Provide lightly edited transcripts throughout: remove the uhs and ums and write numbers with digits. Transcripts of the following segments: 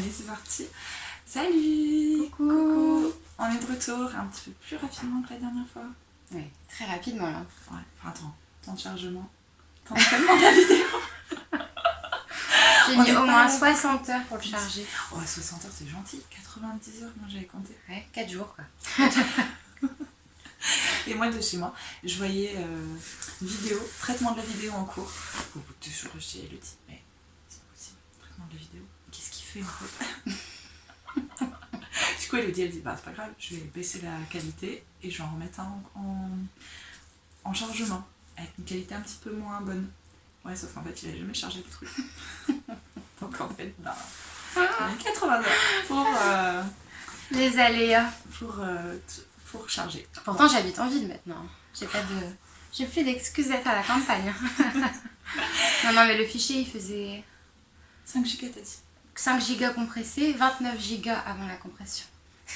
Allez, c'est parti. Salut. Coucou. On est de retour un petit peu plus rapidement que la dernière fois. Oui, très rapidement là. Ouais, enfin attends, temps de chargement. Temps de traitement de la vidéo. J'ai mis au moins 60 heures pour le charger. Oh, 60 heures, c'est gentil. 90 heures, moi j'avais compté. Ouais, 4 jours quoi. Et moi de chez moi, je voyais une vidéo, traitement de la vidéo en cours. Au bout de 2 jours, je dis à Elodie, mais c'est pas possible, traitement de la vidéo. Qu'est-ce qu'il fait en fait? Du coup, Elodie, elle dit, bah c'est pas grave, je vais baisser la qualité et je vais en remettre un en chargement, avec une qualité un petit peu moins bonne. Ouais, sauf qu'en fait, il avait jamais chargé le truc. Donc en fait, bah, il y a 80 heures pour, Les aléas. pour charger. Pourtant j'habite en ville maintenant. J'ai plus d'excuses d'être à la campagne. non mais le fichier il faisait 5 gigas, t'as dit. 5 gigas compressés, 29 gigas avant la compression.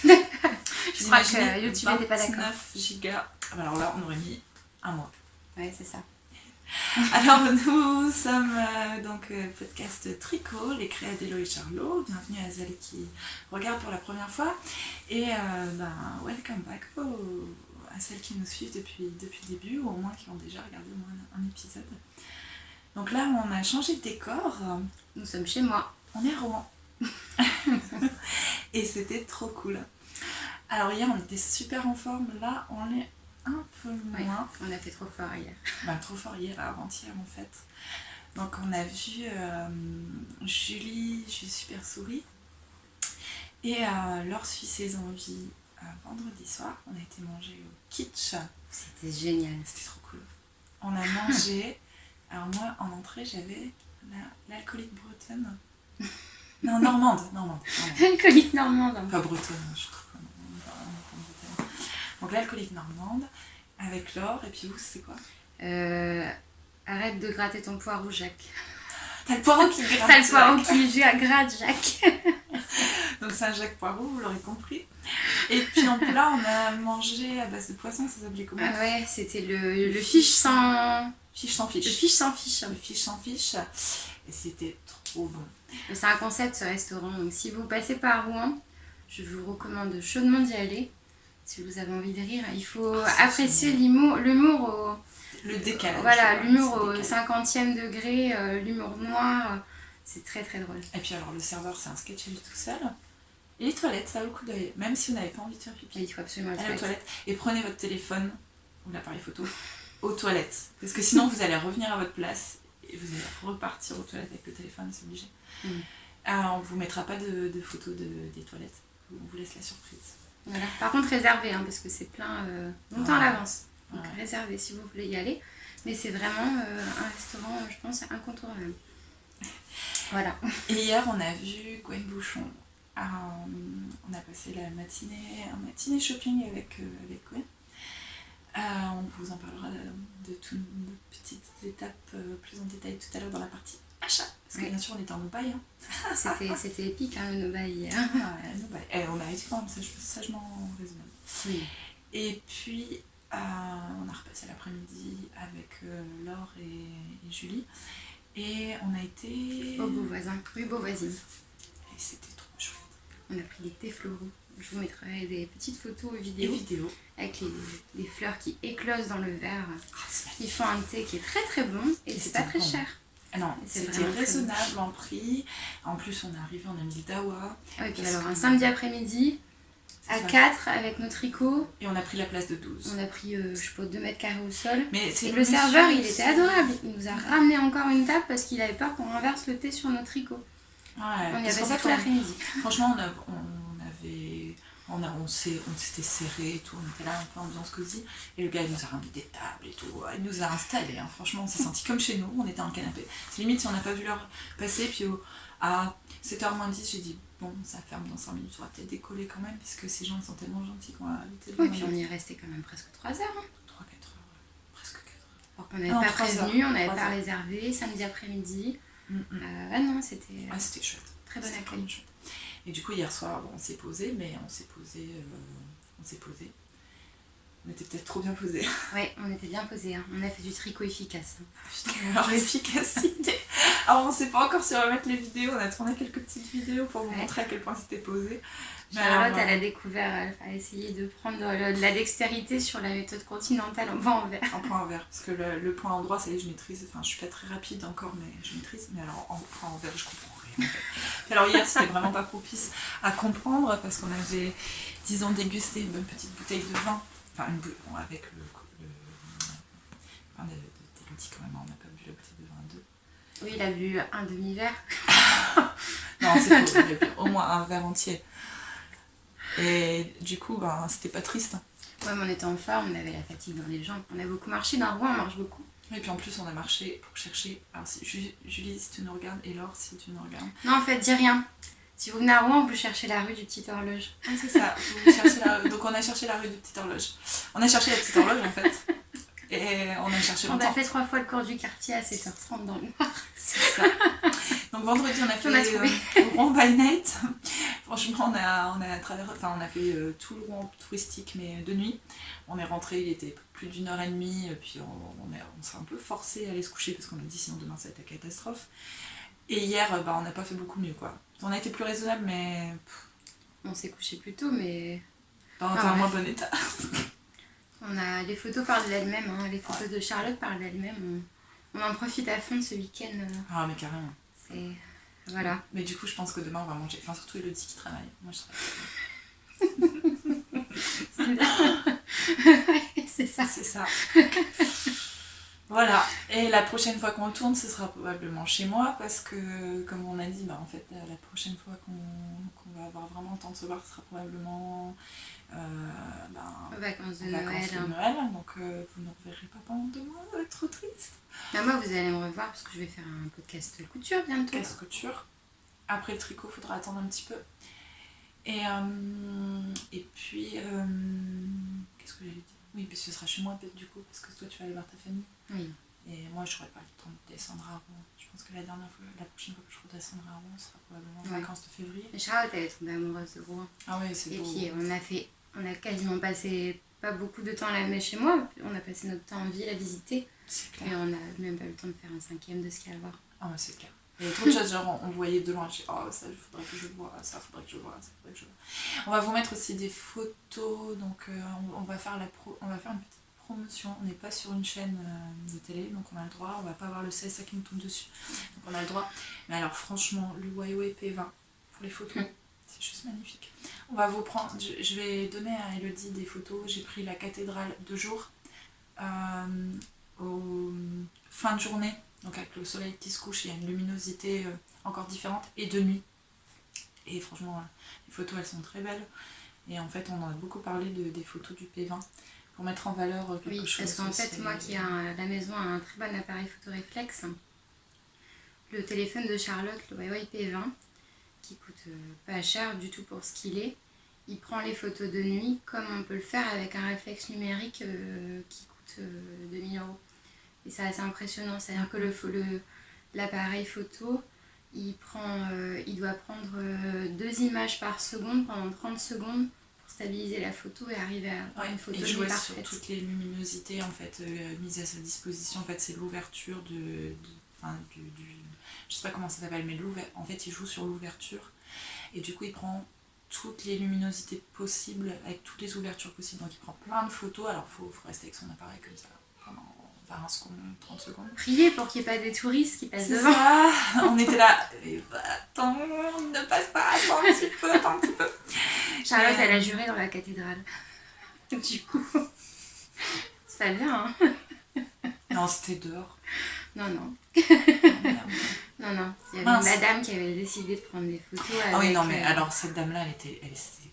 Je crois que YouTube n'était pas d'accord. 29 gigas. Alors là, on aurait mis un mois. Ouais, c'est ça. Alors nous sommes podcast Tricot, les créas d'Elo et Charlot. Bienvenue à celles qui regardent pour la première fois. Et welcome back à celles qui nous suivent depuis le début, ou au moins qui ont déjà regardé au moins un épisode. Donc là, on a changé de décor. Nous sommes chez moi. On est à Rouen. Et c'était trop cool. Alors hier, on était super en forme. Là, on est un peu moins. Ouais, on a fait trop fort hier. Trop fort hier, avant-hier en fait. Donc on a vu Julie Super Souris et Laure suit ses envies vendredi soir. On a été manger au Kitsch. C'était génial. C'était trop cool. On a mangé. Alors moi en entrée j'avais l'alcoolique bretonne. Non, normande. Alcoolique normande. Pas bretonne, je trouve. Donc l'alcoolique normande avec Laure, et puis vous c'est quoi? Arrête de gratter ton poireau, Jacques. T'as le poireau qui gratte. T'as le poireau qui gratte, Jacques. Donc c'est un Jacques Poireau, vous l'aurez compris. Et puis en plat, on a mangé à base de poisson, ça s'appelait comment? Ah ouais, c'était le fiche sans... Fiche sans fiche. Le fiche sans fiche. Le fiche sans fiche. Et c'était trop bon. C'est un concept ce restaurant, donc si vous passez par Rouen, je vous recommande chaudement d'y aller. Si vous avez envie de rire, il faut apprécier l'humour le décalage. Voilà, l'humour au 50e degré, l'humour noir, c'est très très drôle. Et puis alors le serveur, c'est un sketch à lui tout seul. Et les toilettes, ça a le coup d'œil. Même si vous n'avez pas envie de faire pipi. Il faut absolument allez aux toilettes. Et prenez votre téléphone ou l'appareil photo aux toilettes. Parce que sinon vous allez revenir à votre place et vous allez repartir aux toilettes avec le téléphone, c'est obligé. On ne vous mettra pas de photos des toilettes. On vous laisse la surprise. Voilà. Par contre réservez, hein, parce que c'est plein longtemps à l'avance. Donc réservez si vous voulez y aller. Mais c'est vraiment un restaurant, je pense, incontournable. Voilà. Et hier, on a vu Gwen Bouchon. On a passé un matinée shopping avec Gwen. On vous en parlera de toutes nos petites étapes plus en détail tout à l'heure dans la partie achat. Parce que bien sûr, on était en Nobaï. Hein. C'était épique, hein, le Nobaï hier. Et on a été quand même sagement raisonnable. Oui. Et puis, on a repassé l'après-midi avec Laure et Julie. Et on a été... Au Beauvoisin, rue Beauvoisine. Et c'était trop chouette. On a pris des thés floraux. Je vous mettrai des petites photos et vidéos. Avec les fleurs qui éclosent dans le verre. Ils font un thé qui est très très bon et c'est pas très cher. Non, c'était raisonnable en prix. En plus, on est arrivé, on a mis le dawa. Et puis alors, un samedi après-midi, à 4 avec nos tricots. Et on a pris la place de 12. On a pris, je sais pas, 2 mètres carrés au sol. Et le serveur, il était adorable. Il nous a ramené encore une table parce qu'il avait peur qu'on renverse le thé sur nos tricots. Ouais, on y a passé tout l'après-midi. Franchement, on s'était serré et tout, on était là un peu ambiance cosy, et le gars il nous a ramené des tables et tout, il nous a installés, hein. Franchement on s'est senti comme chez nous, on était en canapé. C'est limite si on n'a pas vu l'heure passer, puis à 7h moins 10 j'ai dit bon ça ferme dans 5 minutes, on va peut-être décoller quand même, puisque ces gens ils sont tellement gentils qu'on va éviter de... Oui, puis on y est resté quand même presque 3 heures. Hein. 3-4 heures, ouais. Presque 4 heures. Alors qu'on n'avait pas prévenu, on n'avait pas réservé, samedi après-midi. Non, c'était chouette. Très bon accueil. Et du coup, hier soir, on s'est posé, mais on s'est posé. On était peut-être trop bien posés. Oui, on était bien posés. Hein. On a fait du tricot efficace. Hein. Alors, l'efficacité. Alors on sait pas encore si on va mettre les vidéos, on a tourné quelques petites vidéos pour vous montrer à quel point c'était posé. Charlotte, elle a découvert, elle a essayé de prendre de la dextérité sur la méthode continentale en point envers. En point envers, parce que le point endroit, ça y est, je maîtrise, enfin je suis pas très rapide encore, mais je maîtrise, mais alors en point envers, je comprends rien en fait. Alors hier, c'était vraiment pas propice à comprendre, parce qu'on avait, disons, dégusté une bonne petite bouteille de vin, enfin bon, avec enfin d'Élodie quand même, on n'a pas bu la bouteille de vin à deux. Oui, il a bu un demi-verre. Non, c'est faux, il a bu au moins un verre entier. Et du coup, ben, c'était pas triste. Ouais, mais on était en forme, on avait la fatigue dans les jambes. On a beaucoup marché dans Rouen, on marche beaucoup. Et puis en plus, on a marché pour chercher. Alors, Julie, si tu nous regardes, et Laure, si tu nous regardes. Non, en fait, dis rien. Si vous venez à Rouen, vous cherchez la rue du Petit Horloge. Ah, c'est ça, vous cherchez donc on a cherché la rue du Petit Horloge. On a cherché la Petite Horloge en fait. Et on a cherché longtemps. On a fait 3 fois le cours du quartier à 7h30 dans le noir. C'est ça. Donc vendredi, on a fait Rouen by night. Franchement, on a fait tout le Rouen touristique, mais de nuit. On est rentré, il était plus d'1h30, puis on s'est un peu forcé à aller se coucher parce qu'on a dit sinon demain ça va être la catastrophe. Et hier, on n'a pas fait beaucoup mieux quoi. On a été plus raisonnable, mais. On s'est couché plus tôt, mais. On était en moins bon état. On a les photos parlent d'elles-mêmes, hein. Les photos de Charlotte parlent d'elles-mêmes. On en profite à fond de ce week-end. Ah mais carrément. C'est... Voilà. Mais du coup je pense que demain on va manger. Enfin surtout Élodie qui travaille. Moi je travaille. C'est ça. C'est ça. Voilà. Et la prochaine fois qu'on tourne, ce sera probablement chez moi parce que comme on a dit, en fait la prochaine fois qu'on va avoir vraiment le temps de se voir, ce sera probablement vacances de Noël. Donc vous ne reverrez pas pendant 2 mois, ça va être trop triste. Moi vous allez me revoir parce que je vais faire un podcast couture bientôt. Podcast couture. Après le tricot, il faudra attendre un petit peu. Et puis qu'est-ce que j'allais dire? Oui, puis ce sera chez moi peut-être du coup, parce que toi tu vas aller voir ta famille. Oui. Et moi je n'aurai pas le temps de descendre à Rouen. Je pense que la prochaine fois que je redescendrai à Rouen, ce sera probablement en vacances de février. Mais Charlotte elle est tombée amoureuse de Rouen. Ah ouais, c'est beau. Et puis on a quasiment passé pas beaucoup de temps à la mettre chez moi. On a passé notre temps en ville à visiter. C'est clair. Et on n'a même pas eu le temps de faire un 5e de ce qu'il y a à voir. Ah ouais, c'est clair. Il y a trop de choses, genre on voyait de loin, je dis oh ça il faudrait que je vois, ça faudrait que je vois, ça faudrait que je vois. On va vous mettre aussi des photos, donc on va faire une petite promotion. On n'est pas sur une chaîne de télé, donc on a le droit, on va pas avoir le CSA qui nous tombe dessus. Donc on a le droit. Mais alors franchement, le Huawei P20 pour les photos, c'est juste magnifique. On va vous prendre, je vais donner à Élodie des photos. J'ai pris la cathédrale de jour, au fin de journée. Donc avec le soleil qui se couche, il y a une luminosité encore différente, et de nuit. Et franchement, les photos elles sont très belles. Et en fait, on en a beaucoup parlé des photos du P20 pour mettre en valeur quelque chose. Parce qu'en fait, moi qui ai à la maison un très bon appareil photo réflexe, le téléphone de Charlotte, le Huawei P20, qui coûte pas cher du tout pour ce qu'il est, il prend les photos de nuit comme on peut le faire avec un réflexe numérique qui coûte 2000 €. Et c'est assez impressionnant, c'est-à-dire que l'appareil photo, il doit prendre 2 images par seconde pendant 30 secondes pour stabiliser la photo et arriver à avoir une photo jouer parfaite. Sur toutes les luminosités en fait mises à sa disposition. En fait, c'est l'ouverture du je sais pas comment ça s'appelle, mais en fait il joue sur l'ouverture et du coup il prend toutes les luminosités possibles avec toutes les ouvertures possibles. Donc il prend plein de photos. Alors faut rester avec son appareil comme ça pendant 20 secondes, 30 secondes. Priez pour qu'il n'y ait pas des touristes qui passent devant. Ça. On était là, attends, ne passe pas, attends un petit peu. Charlotte, elle a juré dans la cathédrale. Du coup, c'est pas bien, hein. Non, c'était dehors. Non. Oh, non. Il y avait une madame qui avait décidé de prendre des photos avec... Ah oui, non, mais alors cette dame-là, il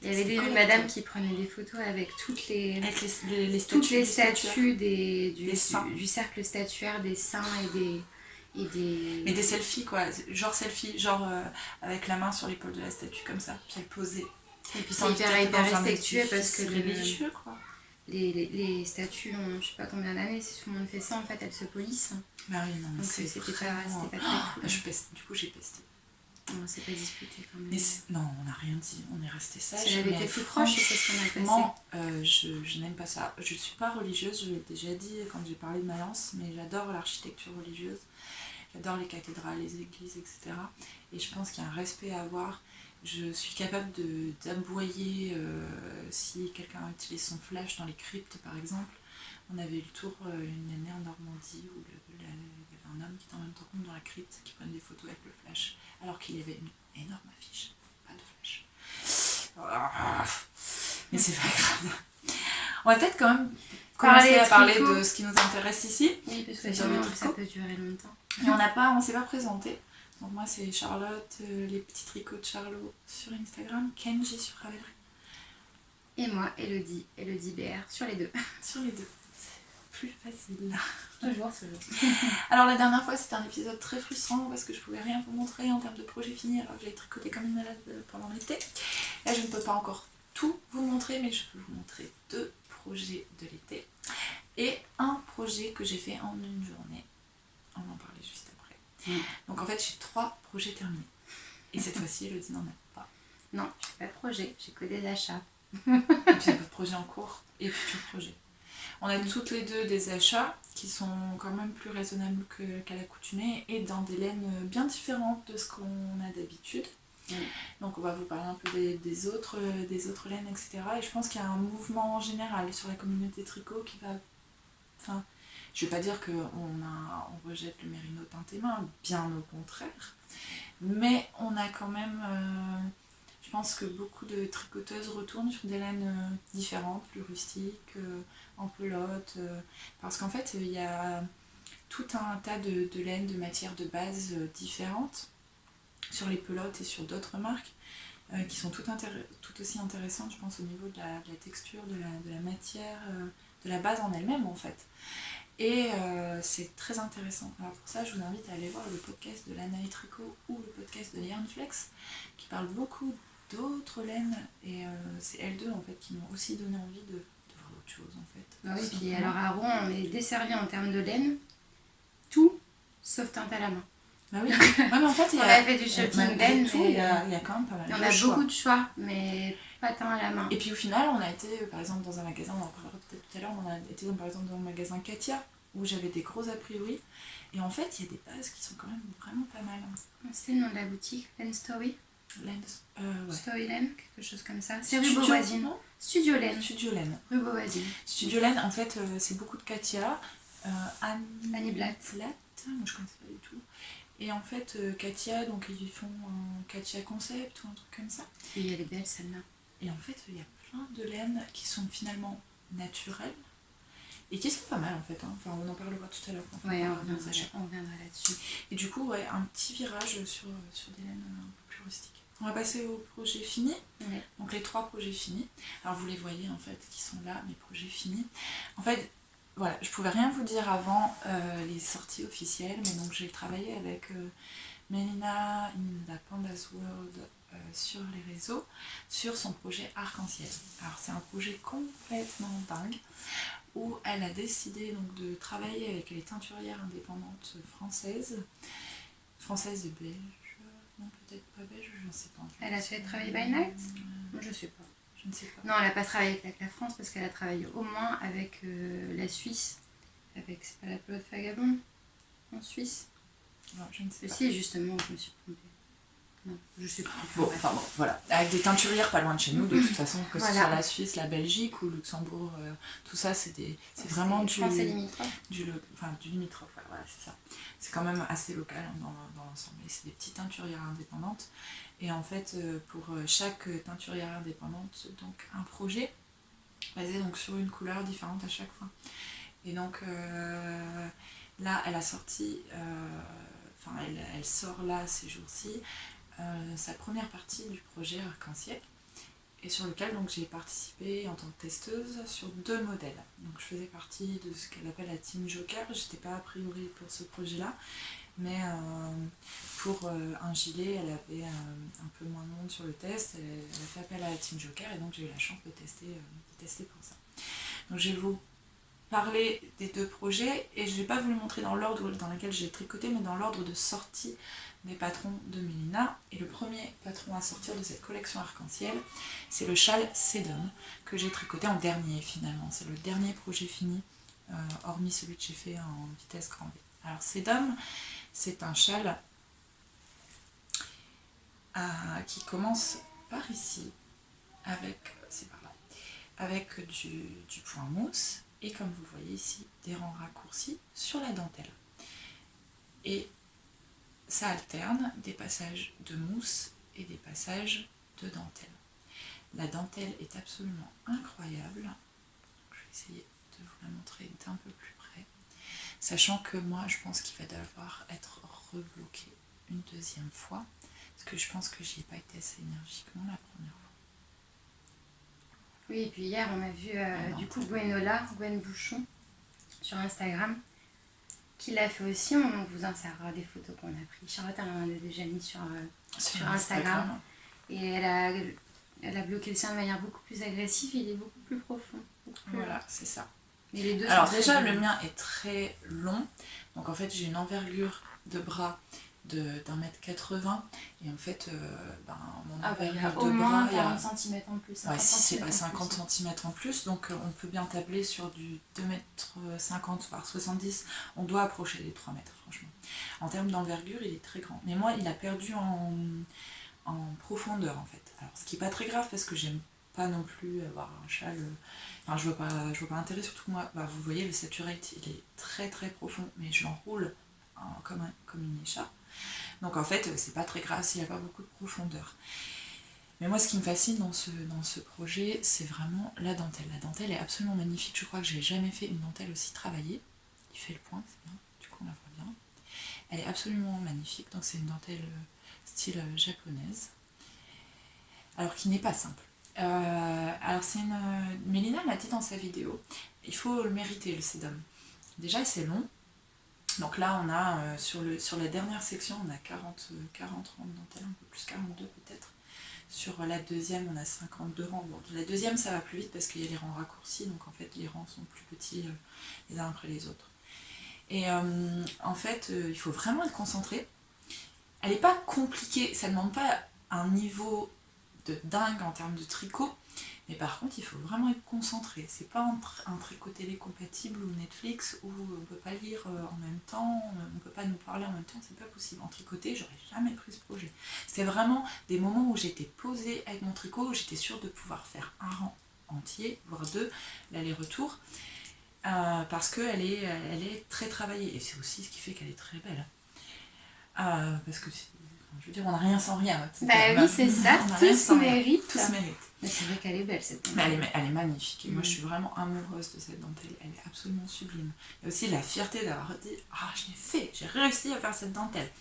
y avait des madames qui prenaient des photos avec toutes les statues du cercle statuaire, des saints et des... Mais des selfies, quoi. Genre selfie, genre avec la main sur l'épaule de la statue, comme ça. Puis elle posait. Et puis c'est hyper respectueux parce que religieux, quoi. Les statues ont je sais pas combien d'années, si tout le monde fait ça, en fait, elles se polissent. Bah oui, non, mais donc c'était pas très cool. Du coup, j'ai pesté. On s'est pas disputé quand même. Mais non, on n'a rien dit, on est resté sage. Si j'avais été plus proche, c'est ce qu'on a passé. Je n'aime pas ça. Je suis pas religieuse, je l'ai déjà dit quand j'ai parlé de Mayence, mais j'adore l'architecture religieuse. J'adore les cathédrales, les églises, etc. Et je pense qu'il y a un respect à avoir. Je suis capable d'aboyer si quelqu'un utilise son flash dans les cryptes, par exemple. On avait eu le tour une année en Normandie où il y avait un homme qui était en même temps que nous dans la crypte qui prenait des photos avec le flash alors qu'il y avait une énorme affiche. Pas de flash. Mais c'est pas grave. On va peut-être quand même commencer à parler de ce qui nous intéresse ici. Oui, parce que sinon ça peut durer longtemps. Et on s'est pas présenté. Donc moi c'est Charlotte, les petits tricots de Charlot sur Instagram, Kenji sur Ravelry. Et moi, Elodie BR sur les deux. Sur les deux. C'est plus facile. Toujours. Alors la dernière fois c'était un épisode très frustrant parce que je pouvais rien vous montrer en termes de projet fini alors que j'avais tricoté comme une malade pendant l'été. Là je ne peux pas encore tout vous montrer mais je peux vous montrer 2 projets de l'été et un projet que j'ai fait en une journée. On va en parler juste après. Donc en fait j'ai 3 projets terminés. Et cette fois-ci Elodie n'en a pas. Non, je n'ai pas de projet, j'ai que des achats. Et puis il y a pas de projet en cours et futurs projets. On a toutes les deux des achats qui sont quand même plus raisonnables qu'à l'accoutumée et dans des laines bien différentes de ce qu'on a d'habitude. Donc on va vous parler un peu des autres laines, etc. Et je pense qu'il y a un mouvement général sur la communauté tricot qui va... Enfin, je ne vais pas dire qu'on rejette le mérino teinté main, bien au contraire. Mais on a quand même... je pense que beaucoup de tricoteuses retournent sur des laines différentes, plus rustiques, en pelote, parce qu'en fait il y a tout un tas de laines, de matières de base différentes sur les pelotes et sur d'autres marques qui sont tout aussi intéressantes, je pense, au niveau de la texture, de la matière, de la base en elle-même en fait. Et c'est très intéressant. Alors pour ça, je vous invite à aller voir le podcast de Lana et Tricot ou le podcast de Yarnflex qui parle beaucoup d'autres laines et c'est elles deux en fait qui m'ont aussi donné envie de voir autre chose en fait. Ah oui, puis alors à Rouen on est desservi en termes de laine, tout sauf teinte à la main. Bah oui, ouais, mais en fait il y a, on a fait du shopping laine, il y a quand même pas mal de choix. On a beaucoup de choix, mais pas teint à la main. Et puis au final on a été par exemple dans un magasin, on en parlera peut-être tout à l'heure, on a été par exemple dans le magasin Katia où j'avais des gros a priori et en fait il y a des bases qui sont quand même vraiment pas mal. C'est le nom de la boutique, Laine Story. Ouais. Story Laine, quelque chose comme ça. C'est rue Beauvoisine. Studio Laine. Rue Beauvoisine. Studio Laine, en fait, c'est beaucoup de Katia. Annie Blatt. Moi je connaissais pas du tout. Et en fait, Katia, donc ils font un Katia concept ou un truc comme ça. Et elle est belle celle-là. Et en fait, il y a plein de laines qui sont finalement naturelles et qui sont pas mal en fait. Enfin, on en parlera tout à l'heure. Ouais, on reviendra là-dessus. Et du coup, ouais, un petit virage sur des laines un peu plus rustiques. On va passer au projet fini. Ouais. Donc les 3 projets finis. Alors vous les voyez en fait qui sont là, mes projets finis. En fait, voilà, je pouvais rien vous dire avant les sorties officielles, mais donc j'ai travaillé avec Melina in the Pandas World sur les réseaux, sur son projet Arc-en-Ciel. Alors c'est un projet complètement dingue, où elle a décidé donc de travailler avec les teinturières indépendantes françaises et belges. Non, peut-être pas belge, je ne sais pas. Elle a fait travailler by night Je sais pas. Je ne sais pas. Non, elle n'a pas travaillé avec la France parce qu'elle a travaillé au moins avec la Suisse. C'est pas la pelote Vagabond en Suisse. Non, je ne sais pas. Si, justement, je me suis trompée. Non, je sais pas. Bon, enfin bon, voilà. Avec des teinturières pas loin de chez nous, de toute façon, que ce soit la Suisse, la Belgique ou Luxembourg, tout ça, c'est vraiment du limitrophe. Du limitrophe, voilà, c'est ça. C'est quand même assez local dans l'ensemble. Et c'est des petites teinturières indépendantes. Et en fait, pour chaque teinturière indépendante, donc un projet basé donc sur une couleur différente à chaque fois. Et donc là, elle a sorti, elle sort là ces jours-ci, sa première partie du projet Arc-en-Ciel et sur lequel donc j'ai participé en tant que testeuse sur 2 modèles. Donc je faisais partie de ce qu'elle appelle la Team Joker. J'étais pas a priori pour ce projet-là, mais pour un gilet, elle avait un peu moins de monde sur le test. Elle a fait appel à la Team Joker et donc j'ai eu la chance de tester pour ça. Donc je vais vous parler des 2 projets et je vais pas vous les montrer dans l'ordre dans lequel j'ai tricoté, mais dans l'ordre de sortie des patrons de Melina. Et le premier patron à sortir de cette collection Arc-en-Ciel, c'est le châle Sedum que j'ai tricoté en dernier finalement. C'est le dernier projet fini, hormis celui que j'ai fait en vitesse grand V. Alors Sedum, C'est un châle qui commence par ici, c'est par là, avec du point mousse, et comme vous le voyez ici, des rangs raccourcis sur la dentelle. Et ça alterne des passages de mousse et des passages de dentelle. La dentelle est absolument incroyable. Je vais essayer de vous la montrer d'un peu plus près. Sachant que moi, je pense qu'il va devoir être rebloqué une deuxième fois. Parce que je pense que j'y ai pas été assez énergiquement la première fois. Oui, et puis hier, on a vu du coup Gwen Bouchon, sur Instagram, qui l'a fait aussi. On vous insérera des photos qu'on a prises. Charlotte en a déjà mis sur Instagram. Et elle a bloqué le sien de manière beaucoup plus agressive. Il est beaucoup plus profond. Voilà, c'est ça. Et les deux alors déjà, le mien est très long. Donc en fait, j'ai une envergure de bras d'1,80 m. Et en fait, mon envergure de bras, il y a 40 cm en plus. Ouais, si c'est pas 50 cm en plus, donc on peut bien tabler sur du 2,50 m par 70. On doit approcher les 3 mètres, franchement. En termes d'envergure, il est très grand. Mais moi, il a perdu en profondeur, en fait. Alors, ce qui est pas très grave, parce que j'aime pas non plus avoir un châle... Enfin, je vois pas l'intérêt, surtout que moi, vous voyez, le saturate, il est très très profond, mais je l'enroule comme une écharpe. Donc en fait, c'est pas très grave s'il n'y a pas beaucoup de profondeur. Mais moi, ce qui me fascine dans ce projet, c'est vraiment la dentelle. La dentelle est absolument magnifique. Je crois que j'ai jamais fait une dentelle aussi travaillée. Il fait le point, c'est bien. Du coup, on la voit bien. Elle est absolument magnifique. Donc c'est une dentelle style japonaise. Alors qui n'est pas simple. Alors c'est une... Mélina l'a dit dans sa vidéo. Il faut le mériter, le sédum. Déjà, c'est long. Donc là, on a, sur la dernière section, on a 40 rangs de dentelle, un peu plus 42 peut-être. Sur la deuxième, on a 52 rangs. Bon, la deuxième, ça va plus vite parce qu'il y a les rangs raccourcis, donc en fait, les rangs sont plus petits les uns après les autres. Et en fait, il faut vraiment être concentré. Elle n'est pas compliquée, ça ne demande pas un niveau de dingue en termes de tricot, mais par contre, il faut vraiment être concentré. C'est pas un tricot télé compatible ou Netflix où on ne peut pas lire en même temps, on ne peut pas nous parler en même temps, c'est pas possible. En tricoté, j'aurais jamais pris ce projet. C'était vraiment des moments où j'étais posée avec mon tricot, où j'étais sûre de pouvoir faire un rang entier, voire deux, l'aller-retour, parce qu'elle est très travaillée. Et c'est aussi ce qui fait qu'elle est très belle. Parce que je veux dire, on n'a rien sans rien. Bah oui, c'est ça, tout se mérite. Tout se mérite. Mais c'est vrai qu'elle est belle cette dentelle. Mais elle est magnifique. Et moi, je suis vraiment amoureuse de cette dentelle. Elle est absolument sublime. Il y a aussi la fierté d'avoir dit « Ah, je l'ai fait, j'ai réussi à faire cette dentelle ».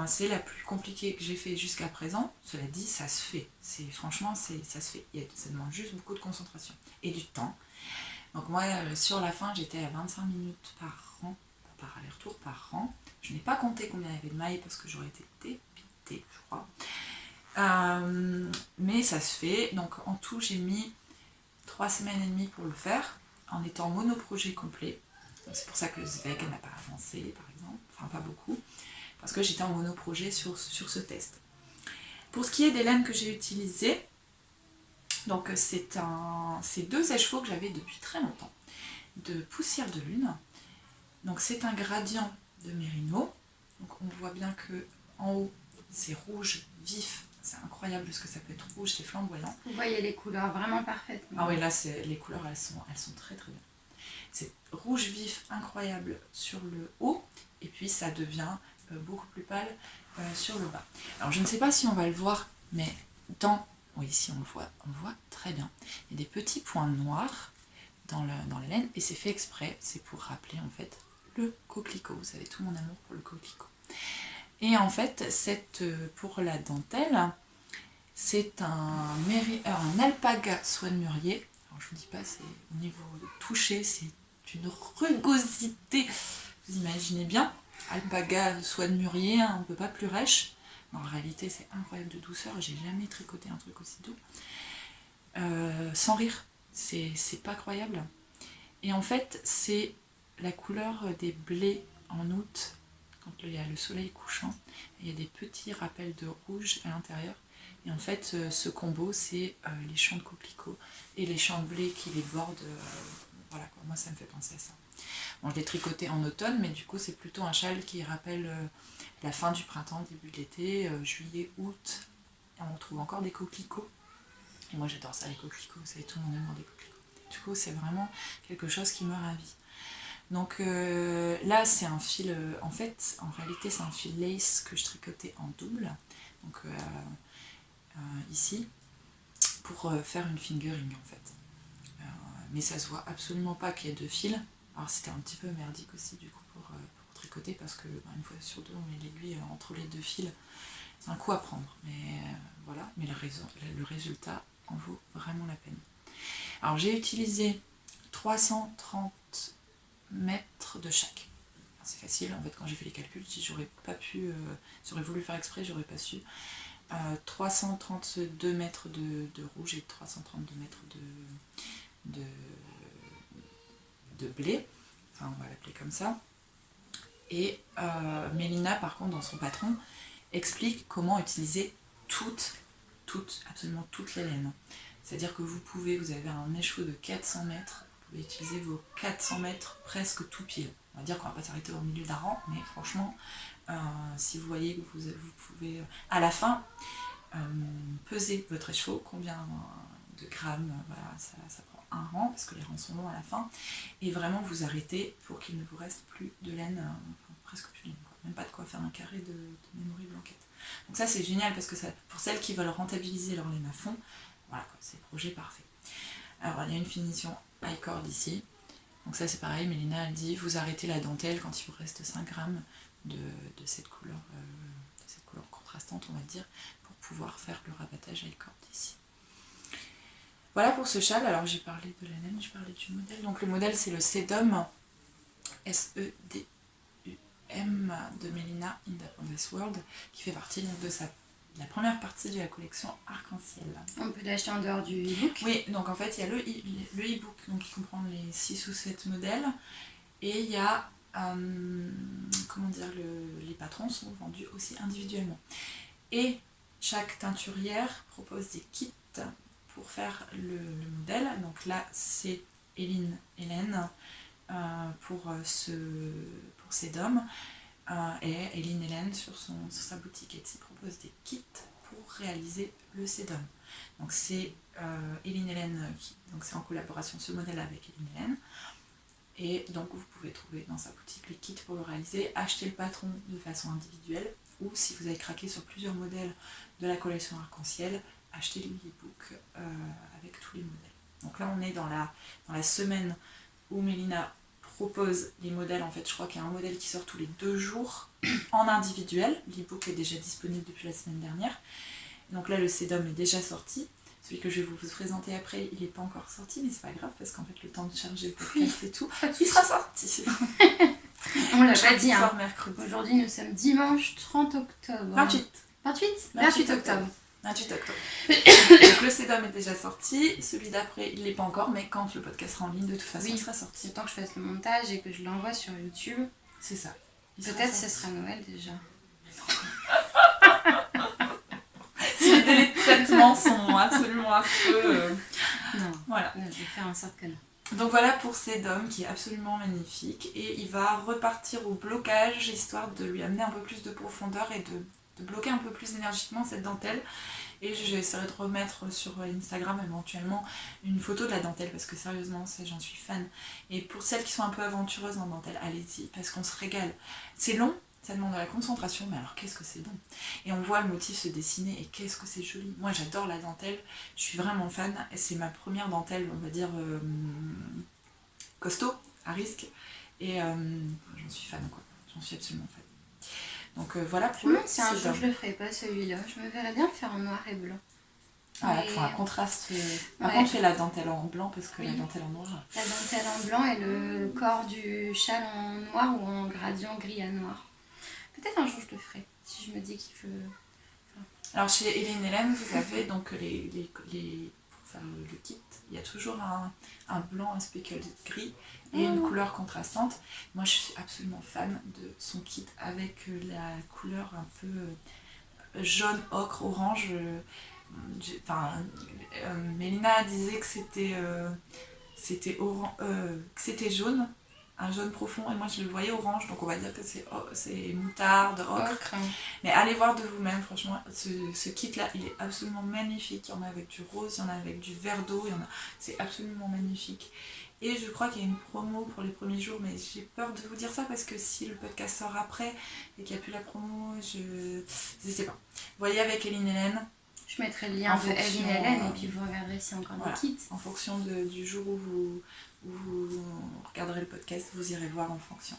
C'est la plus compliquée que j'ai fait jusqu'à présent. Cela dit, ça se fait. Franchement, ça se fait. Ça demande juste beaucoup de concentration et du temps. Donc moi, sur la fin, j'étais à 25 minutes par rang, par aller-retour, par rang. Je n'ai pas compté combien il y avait de mailles parce que j'aurais été dépitée, je crois. Mais ça se fait. Donc en tout, j'ai mis 3 semaines et demie pour le faire, en étant monoprojet complet. C'est pour ça que Zweig n'a pas avancé, par exemple. Enfin, pas beaucoup. Parce que j'étais en monoprojet sur ce test. Pour ce qui est des laines que j'ai utilisées, donc c'est 2 sèche-chevaux que j'avais depuis très longtemps, de poussière de lune. Donc c'est un gradient de mérino. Donc on voit bien que en haut c'est rouge vif. C'est incroyable ce que ça peut être rouge, c'est flamboyant. Vous voyez les couleurs vraiment parfaites. Ah oui, là les couleurs elles sont très très bien. C'est rouge vif incroyable sur le haut et puis ça devient beaucoup plus pâle sur le bas. Alors je ne sais pas si on va le voir, mais oui, ici on le voit très bien. Il y a des petits points noirs dans la laine et c'est fait exprès, c'est pour rappeler en fait le coquelicot. Vous savez tout mon amour pour le coquelicot. Et en fait, pour la dentelle, c'est un alpaga soie de mûrier. Alors je vous dis pas, c'est au niveau de toucher, c'est une rugosité. Vous imaginez bien, alpaga soie de mûrier, on ne peut pas plus rêche. En réalité, c'est incroyable de douceur. J'ai jamais tricoté un truc aussi doux. Sans rire, c'est pas croyable. Et en fait, c'est la couleur des blés en août, quand il y a le soleil couchant. Il y a des petits rappels de rouge à l'intérieur. Et en fait, ce combo, c'est les champs de coquelicots et les champs de blé qui les bordent voilà quoi, moi ça me fait penser à ça. Bon, je l'ai tricoté en automne, mais du coup c'est plutôt un châle qui rappelle la fin du printemps, début de l'été, juillet, août, et on trouve encore des coquelicots. Et moi j'adore ça, les coquelicots, vous savez, tout le monde aime des coquelicots. Du coup c'est vraiment quelque chose qui me ravit. Donc là c'est un fil, en fait, en réalité c'est un fil lace que je tricotais en double, donc ici, pour faire une fingering en fait. Mais ça se voit absolument pas qu'il y ait deux fils. Alors c'était un petit peu merdique aussi du coup pour tricoter parce que une fois sur deux on met l'aiguille entre les deux fils. C'est un coup à prendre, mais voilà, mais le résultat en vaut vraiment la peine. Alors j'ai utilisé 330 mètres de chaque. C'est facile, en fait quand j'ai fait les calculs, j'aurais pas pu, j'aurais voulu faire exprès, j'aurais pas su. 332 mètres de rouge et 332 mètres de blé, enfin on va l'appeler comme ça. Et Mélina par contre dans son patron explique comment utiliser absolument toutes les laines. C'est-à-dire que vous avez un écheveau de 400 mètres, vous pouvez utiliser vos 400 mètres presque tout pile. On va dire qu'on va pas s'arrêter au milieu d'un rang, mais franchement, si vous voyez que vous pouvez à la fin peser votre écheveau, combien de grammes, voilà, ça prend un rang, parce que les rangs sont longs à la fin, et vraiment vous arrêtez pour qu'il ne vous reste plus de laine, presque plus de laine, quoi. Même pas de quoi faire un carré de memory blanquette. Donc ça c'est génial, parce que ça, pour celles qui veulent rentabiliser leur laine à fond, voilà quoi, c'est le projet parfait. Alors il y a une finition high cord ici, donc ça c'est pareil, Mélina elle dit, vous arrêtez la dentelle quand il vous reste 5 grammes de cette couleur contrastante on va dire, pour pouvoir faire le rabattage high cord ici. Voilà pour ce châle. Alors j'ai parlé de la laine, j'ai parlé du modèle. Donc le modèle c'est le Sedum, S-E-D-U-M de Mélina in the Boundless World, qui fait partie donc, de la première partie de la collection Arc-en-Ciel. On peut l'acheter en dehors du e-book. Oui, donc en fait il y a le e-book donc, qui comprend les 6 ou 7 modèles, et il y a, comment dire, les patrons sont vendus aussi individuellement. Et chaque teinturière propose des kits pour faire le modèle. Donc là c'est Hélène pour Sedum, et Hélène sur sa boutique Etsy propose des kits pour réaliser le Sedum. Donc c'est Hélène donc c'est en collaboration ce modèle avec Hélène, et donc vous pouvez trouver dans sa boutique les kits pour le réaliser, acheter le patron de façon individuelle, ou si vous avez craqué sur plusieurs modèles de la collection Arc-en-Ciel, acheter l'e-book avec tous les modèles. Donc là on est dans la semaine où Mélina propose les modèles. En fait je crois qu'il y a un modèle qui sort tous les 2 jours en individuel. L'e-book est déjà disponible depuis la semaine dernière. Donc là le Sedum est déjà sorti. Celui que je vais vous présenter après, il n'est pas encore sorti, mais c'est pas grave parce qu'en fait le temps de charger le podcast et tout, il sera sorti. On l'a pas dit, hein. Mercredi. Aujourd'hui nous sommes dimanche 30 octobre. 28 octobre. 28 octobre. Donc le Sedum est déjà sorti, celui d'après il l'est pas encore, mais quand le podcast sera en ligne, de toute façon il sera sorti. Le temps que je fasse le montage et que je l'envoie sur YouTube. C'est ça. Peut-être ce sera Noël déjà. Si les délais de traitement sont absolument affreux. Non, voilà. Je vais faire en sorte que non. Donc voilà pour Sedum qui est absolument magnifique, et il va repartir au blocage histoire de lui amener un peu plus de profondeur et de bloquer un peu plus énergiquement cette dentelle. Et j'essaierai de remettre sur Instagram éventuellement une photo de la dentelle, parce que sérieusement j'en suis fan. Et pour celles qui sont un peu aventureuses en dentelle, allez-y parce qu'on se régale. C'est long, ça demande de la concentration, mais alors qu'est-ce que c'est bon. Et on voit le motif se dessiner et qu'est-ce que c'est joli. Moi j'adore la dentelle, je suis vraiment fan. C'est ma première dentelle, on va dire costaud, à risque. Et j'en suis fan quoi, j'en suis absolument fan. Donc voilà pour le si un jour je le ferai pas celui-là, je me verrais bien le faire en noir et blanc. Voilà, pour un contraste. Par contre, fais la dentelle en blanc parce que la dentelle en noir. La dentelle en blanc et le corps du châle en noir ou en gradient gris à noir. Peut-être un jour je le ferai, si je me dis qu'il faut. Alors chez Hélène, vous avez donc pour faire le kit, il y a toujours un blanc, un speckled gris et une couleur contrastante. Moi je suis absolument fan de son kit avec la couleur un peu jaune, ocre, orange. Mélina disait que c'était c'était jaune, un jaune profond, et moi je le voyais orange, donc on va dire que c'est moutarde, ocre. Mais allez voir de vous-même, franchement, ce kit-là, il est absolument magnifique. Il y en a avec du rose, il y en a avec du vert d'eau, c'est absolument magnifique. Et je crois qu'il y a une promo pour les premiers jours, mais j'ai peur de vous dire ça parce que si le podcast sort après et qu'il n'y a plus la promo, je ne sais pas. Voyez avec Eline Hélène. Je mettrai le lien de Eline Hélène et puis vous regarderez s'il y a encore des kits. En fonction du jour où vous regarderez le podcast, vous irez voir en fonction.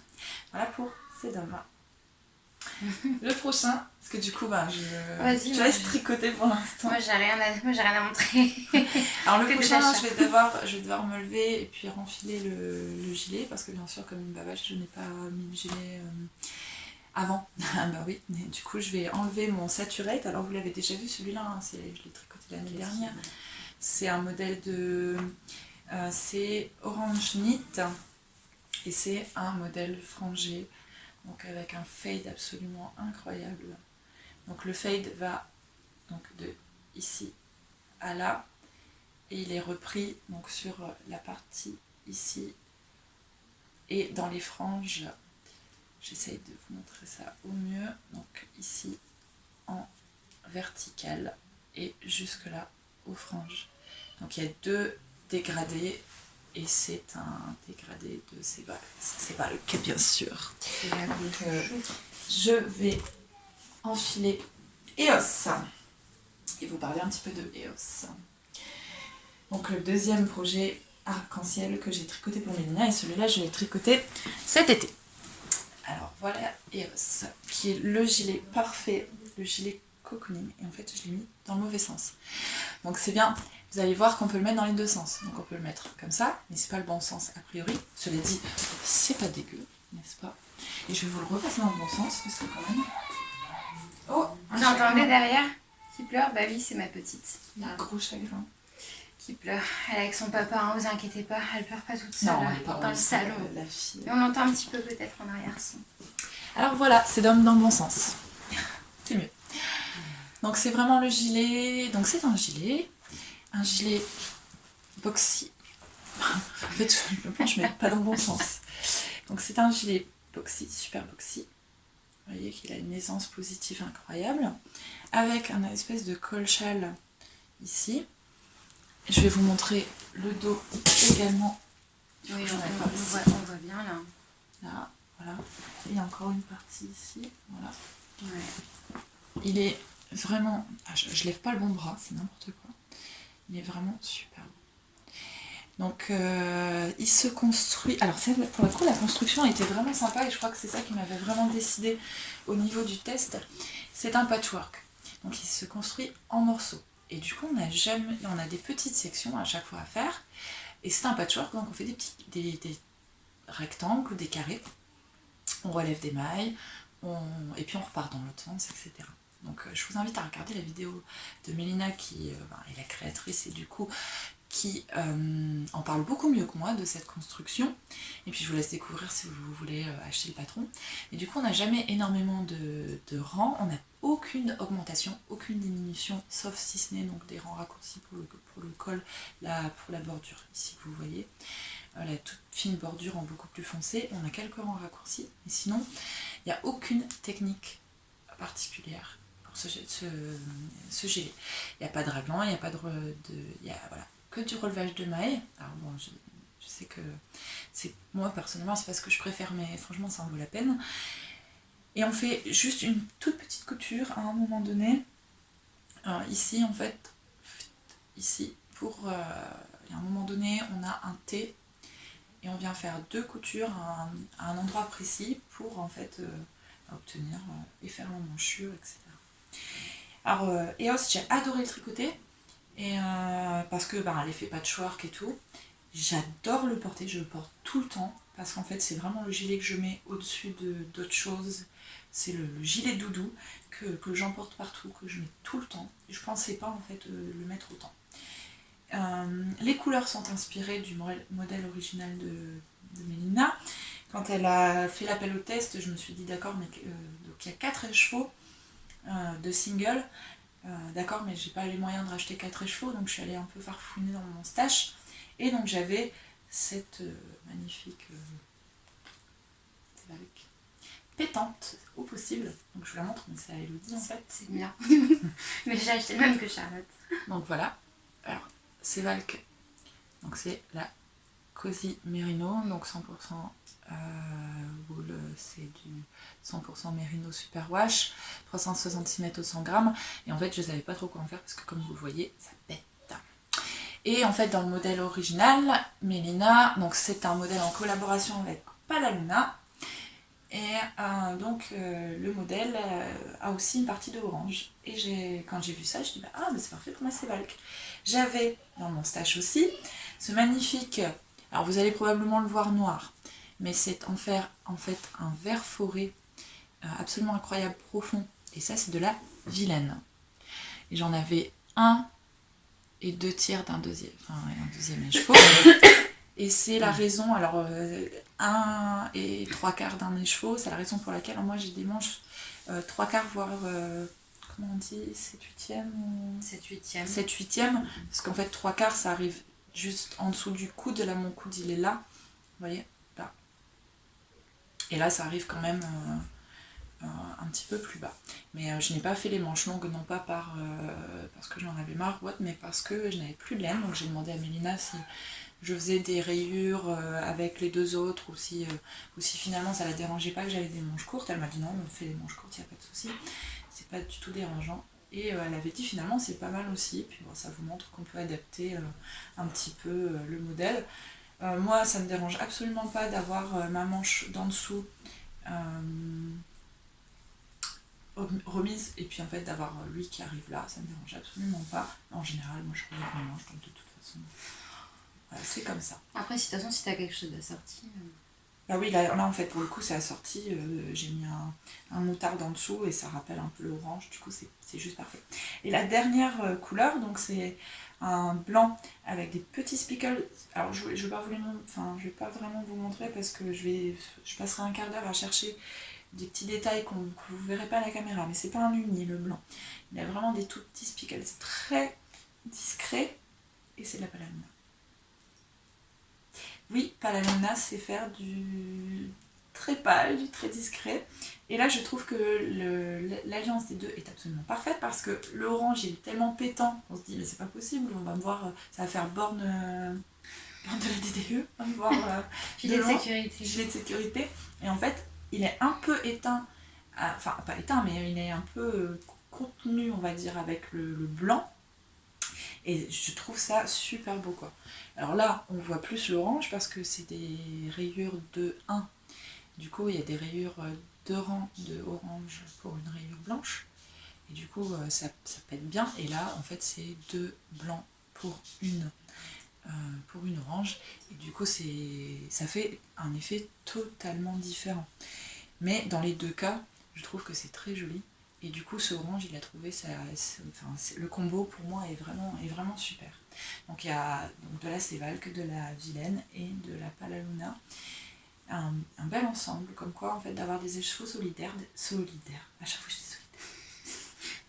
Voilà pour ces dames-là. Le prochain, parce que du coup, je te laisse tricoter pour l'instant. Moi, j'ai rien à montrer. Alors le prochain, je vais devoir me lever et puis renfiler le gilet, parce que bien sûr, comme une bavache, je n'ai pas mis le gilet avant. Bah oui, mais du coup, je vais enlever mon Saturate. Alors vous l'avez déjà vu celui-là, hein, je l'ai tricoté l'année dernière. C'est un modèle de... c'est Orange Knit et c'est un modèle frangé. Donc avec un fade absolument incroyable. Donc le fade va donc de ici à là et il est repris donc sur la partie ici et dans les franges. J'essaye de vous montrer ça au mieux. Donc ici en vertical et jusque là aux franges. Donc il y a 2 dégradés. Et c'est un dégradé de c'est pas le cas bien sûr. Donc je vais enfiler EOS et vous parler un petit peu de EOS. Donc le deuxième projet arc-en-ciel que j'ai tricoté pour Mélina, et celui-là je l'ai tricoté cet été. Alors voilà EOS, qui est le gilet parfait, le gilet cocooning, et en fait je l'ai mis dans le mauvais sens. Donc c'est bien. Vous allez voir qu'on peut le mettre dans les 2 sens. Donc on peut le mettre comme ça, mais c'est pas le bon sens a priori. Cela dit, c'est pas dégueu, n'est-ce pas? Et je vais vous le repasser dans le bon sens, parce que quand même... Oh, vous entendez derrière qui pleure? Bah oui, c'est ma petite. Il y a un gros chagrin. Qui pleure. Elle est avec son papa, hein, vous inquiétez pas, elle pleure pas toute seule. Non, elle est pas dans le salon. La fille. Mais on l'entend un petit peu peut-être en arrière-son. Alors voilà, c'est dans le bon sens. C'est mieux. Donc c'est vraiment le gilet. Donc c'est un gilet boxy. En fait, je mets pas dans le bon sens. Donc c'est un gilet boxy, super boxy. Vous voyez qu'il a une aisance positive incroyable. Avec un espèce de col-châle ici. Je vais vous montrer le dos également. Oui, on voit bien là. Là, voilà. Et il y a encore une partie ici. Voilà. Ouais. Il est vraiment... je lève pas le bon bras, c'est n'importe quoi. Il est vraiment super beau. Donc il se construit... Alors pour le coup la construction était vraiment sympa et je crois que c'est ça qui m'avait vraiment décidé au niveau du test. C'est un patchwork. Donc il se construit en morceaux. Et du coup on a des petites sections à chaque fois à faire. Et c'est un patchwork, donc on fait des rectangles ou des carrés. On relève des mailles, et puis on repart dans l'autre sens, etc. Donc je vous invite à regarder la vidéo de Mélina qui est la créatrice et du coup qui en parle beaucoup mieux que moi de cette construction. Et puis je vous laisse découvrir si vous voulez acheter le patron. Et du coup on n'a jamais énormément de rangs, on n'a aucune augmentation, aucune diminution, sauf si ce n'est donc des rangs raccourcis pour le col, pour la bordure. Ici vous voyez la toute fine bordure en beaucoup plus foncé, on a quelques rangs raccourcis, mais sinon il n'y a aucune technique particulière pour ce gilet. Il n'y a pas de raglan, il n'y a pas voilà, que du relevage de mailles. Alors bon, je sais que moi personnellement c'est pas ce que je préfère, mais franchement ça en vaut la peine. Et on fait juste une toute petite couture à un moment donné. Alors ici en fait, ici à un moment donné on a un T et on vient faire 2 coutures à un endroit précis pour en fait obtenir et faire l'emmanchure, etc. Alors EOS, j'ai adoré le tricoter et parce que l'effet patchwork et tout, j'adore le porter, je le porte tout le temps parce qu'en fait c'est vraiment le gilet que je mets au-dessus d'autres choses. C'est le gilet doudou que j'emporte partout, que je mets tout le temps. Et je pensais pas en fait le mettre autant. Les couleurs sont inspirées du modèle original de Mélina. Quand elle a fait l'appel au test, je me suis dit d'accord, mais donc il y a 4 écheveaux de single. D'accord, mais j'ai pas les moyens de racheter 4 écheveaux, donc je suis allée un peu farfouiner dans mon stash. Et donc j'avais cette magnifique valque pétante au possible. Donc je vous la montre, mais c'est à Elodie en fait. C'est bien. Mais j'ai acheté le même que Charlotte. Donc voilà. Alors, ces valques, donc c'est la Cozy Merino, donc 100% wool, c'est du 100% Merino Super Wash, 366 mètres au 100 grammes. Et en fait, je savais pas trop quoi en faire parce que comme vous le voyez, ça pète. Et en fait, dans le modèle original, Mélina, donc c'est un modèle en collaboration avec Palaluna. Et donc le modèle a aussi une partie de orange. Et quand j'ai vu ça, je dis bah, ah mais c'est parfait pour ma Sévalque. J'avais dans mon stash aussi ce magnifique, alors vous allez probablement le voir noir, mais c'est en fait un vert forêt absolument incroyable, profond. Et ça c'est de la vilaine. Et j'en avais un et 2/3 d'un deuxième, enfin un deuxième écheveau. Et c'est la raison, alors 1 et 3/4 d'un écheveau, c'est la raison pour laquelle moi j'ai des manches 3/4 voire, comment on dit, 7/8e ou... 7/8e. 7/8e, parce qu'en fait 3/4 ça arrive juste en dessous du coude, là mon coude il est là, vous voyez, là. Et là ça arrive quand même un petit peu plus bas. Mais je n'ai pas fait les manches longues, non pas parce que j'en avais marre ou autre, mais parce que je n'avais plus de laine, donc j'ai demandé à Mélina si je faisais des rayures avec les deux autres, ou si finalement ça la dérangeait pas que j'avais des manches courtes. Elle m'a dit non, on fait des manches courtes, il n'y a pas de souci, c'est pas du tout dérangeant. Et elle avait dit finalement c'est pas mal aussi, puis bon, ça vous montre qu'on peut adapter un petit peu le modèle. Moi ça me dérange absolument pas d'avoir ma manche d'en dessous remise, et puis en fait d'avoir lui qui arrive là, ça me dérange absolument pas. En général, moi je relève mes manches, donc de toute façon, voilà, c'est comme ça. Après, de toute façon, si t'as quelque chose d'assorti... Ah oui, là en fait pour le coup c'est assorti, j'ai mis un moutarde en dessous et ça rappelle un peu l'orange, du coup c'est juste parfait. Et la dernière couleur, donc c'est un blanc avec des petits spickles. Alors je vais pas je vais pas vraiment vous montrer parce que je passerai un quart d'heure à chercher des petits détails que vous verrez pas à la caméra, mais c'est pas un uni le blanc. Il a vraiment des tout petits spickles très discrets et c'est de la Palaluna. Oui, Palaluna c'est faire du très pâle, du très discret. Et là je trouve que l'alliance des deux est absolument parfaite parce que l'orange il est tellement pétant, on se dit mais c'est pas possible, on va me voir, ça va faire borne de la DDE, on va me voir Gilet de sécurité. Gilet de sécurité. Et en fait il est un peu éteint, enfin pas éteint mais il est un peu contenu on va dire avec le blanc. Et je trouve ça super beau quoi. Alors là, on voit plus l'orange parce que c'est des rayures de 1. Du coup, il y a des rayures de rang de orange pour une rayure blanche. Et du coup, ça pète bien. Et là, en fait, c'est 2 blancs pour une orange. Et du coup, ça fait un effet totalement différent. Mais dans les deux cas, je trouve que c'est très joli. Et du coup, ce orange, il a trouvé le combo pour moi est vraiment super. Donc il y a donc, de la Sévalque, de la Vilaine et de la Palaluna. Un bel ensemble, comme quoi en fait d'avoir des écheveaux solidaires. À chaque fois je dis solidaires.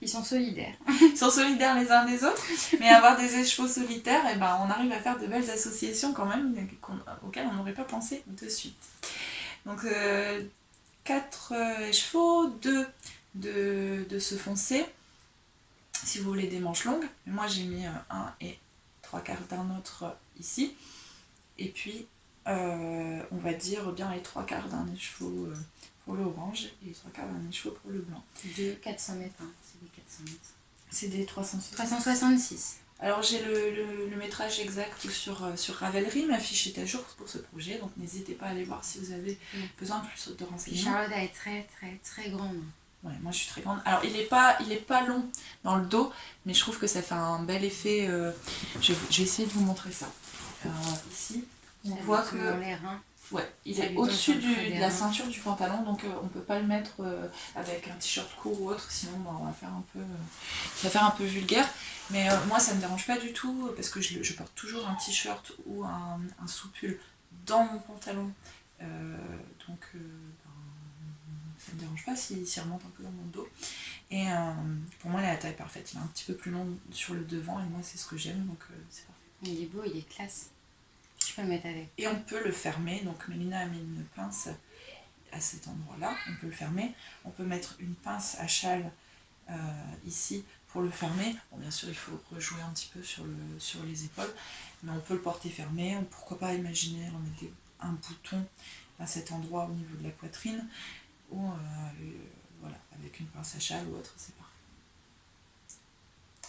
Ils sont solidaires. Ils sont solidaires les uns des autres, mais avoir des écheveaux solitaires, et ben, on arrive à faire de belles associations quand même auxquelles on n'aurait pas pensé de suite. Donc 4 écheveaux, 2 de ce foncé, si vous voulez des manches longues. Moi j'ai mis 1 et 3/4 d'un autre ici, et puis on va dire bien les 3/4 d'un écheveau pour l'orange et les 3/4 d'un écheveau pour le blanc. De 400 mètres, hein. C'est des 400 mètres. C'est des 366. Alors j'ai le métrage exact sur Ravelry, ma fiche est à jour pour ce projet, donc n'hésitez pas à aller voir si vous avez besoin de plus de renseignements. Charlotte elle est très très très grande. Ouais, moi je suis très grande. Alors il est pas long dans le dos, mais je trouve que ça fait un bel effet. Je vais essayer de vous montrer ça. Ici, on voit que ouais, il est au-dessus de la ceinture du pantalon, donc on peut pas le mettre avec un t-shirt court ou autre, sinon on va faire ça va faire un peu vulgaire. Mais moi ça me dérange pas du tout parce que je porte toujours un t-shirt ou un sous-pull dans mon pantalon, donc ça me dérange pas s'il remonte un peu dans mon dos. Et pour moi, il a la taille parfaite. Il est un petit peu plus long sur le devant et moi, c'est ce que j'aime, donc c'est parfait. Il est beau, il est classe. Je peux le mettre avec. Et on peut le fermer, donc Mélina a mis une pince à cet endroit-là, on peut le fermer. On peut mettre une pince à châle ici pour le fermer. Bon, bien sûr, il faut rejouer un petit peu sur les épaules, mais on peut le porter fermé. Pourquoi pas imaginer remettre un bouton à cet endroit au niveau de la poitrine, ou voilà, avec une pince à châle ou autre, c'est parfait.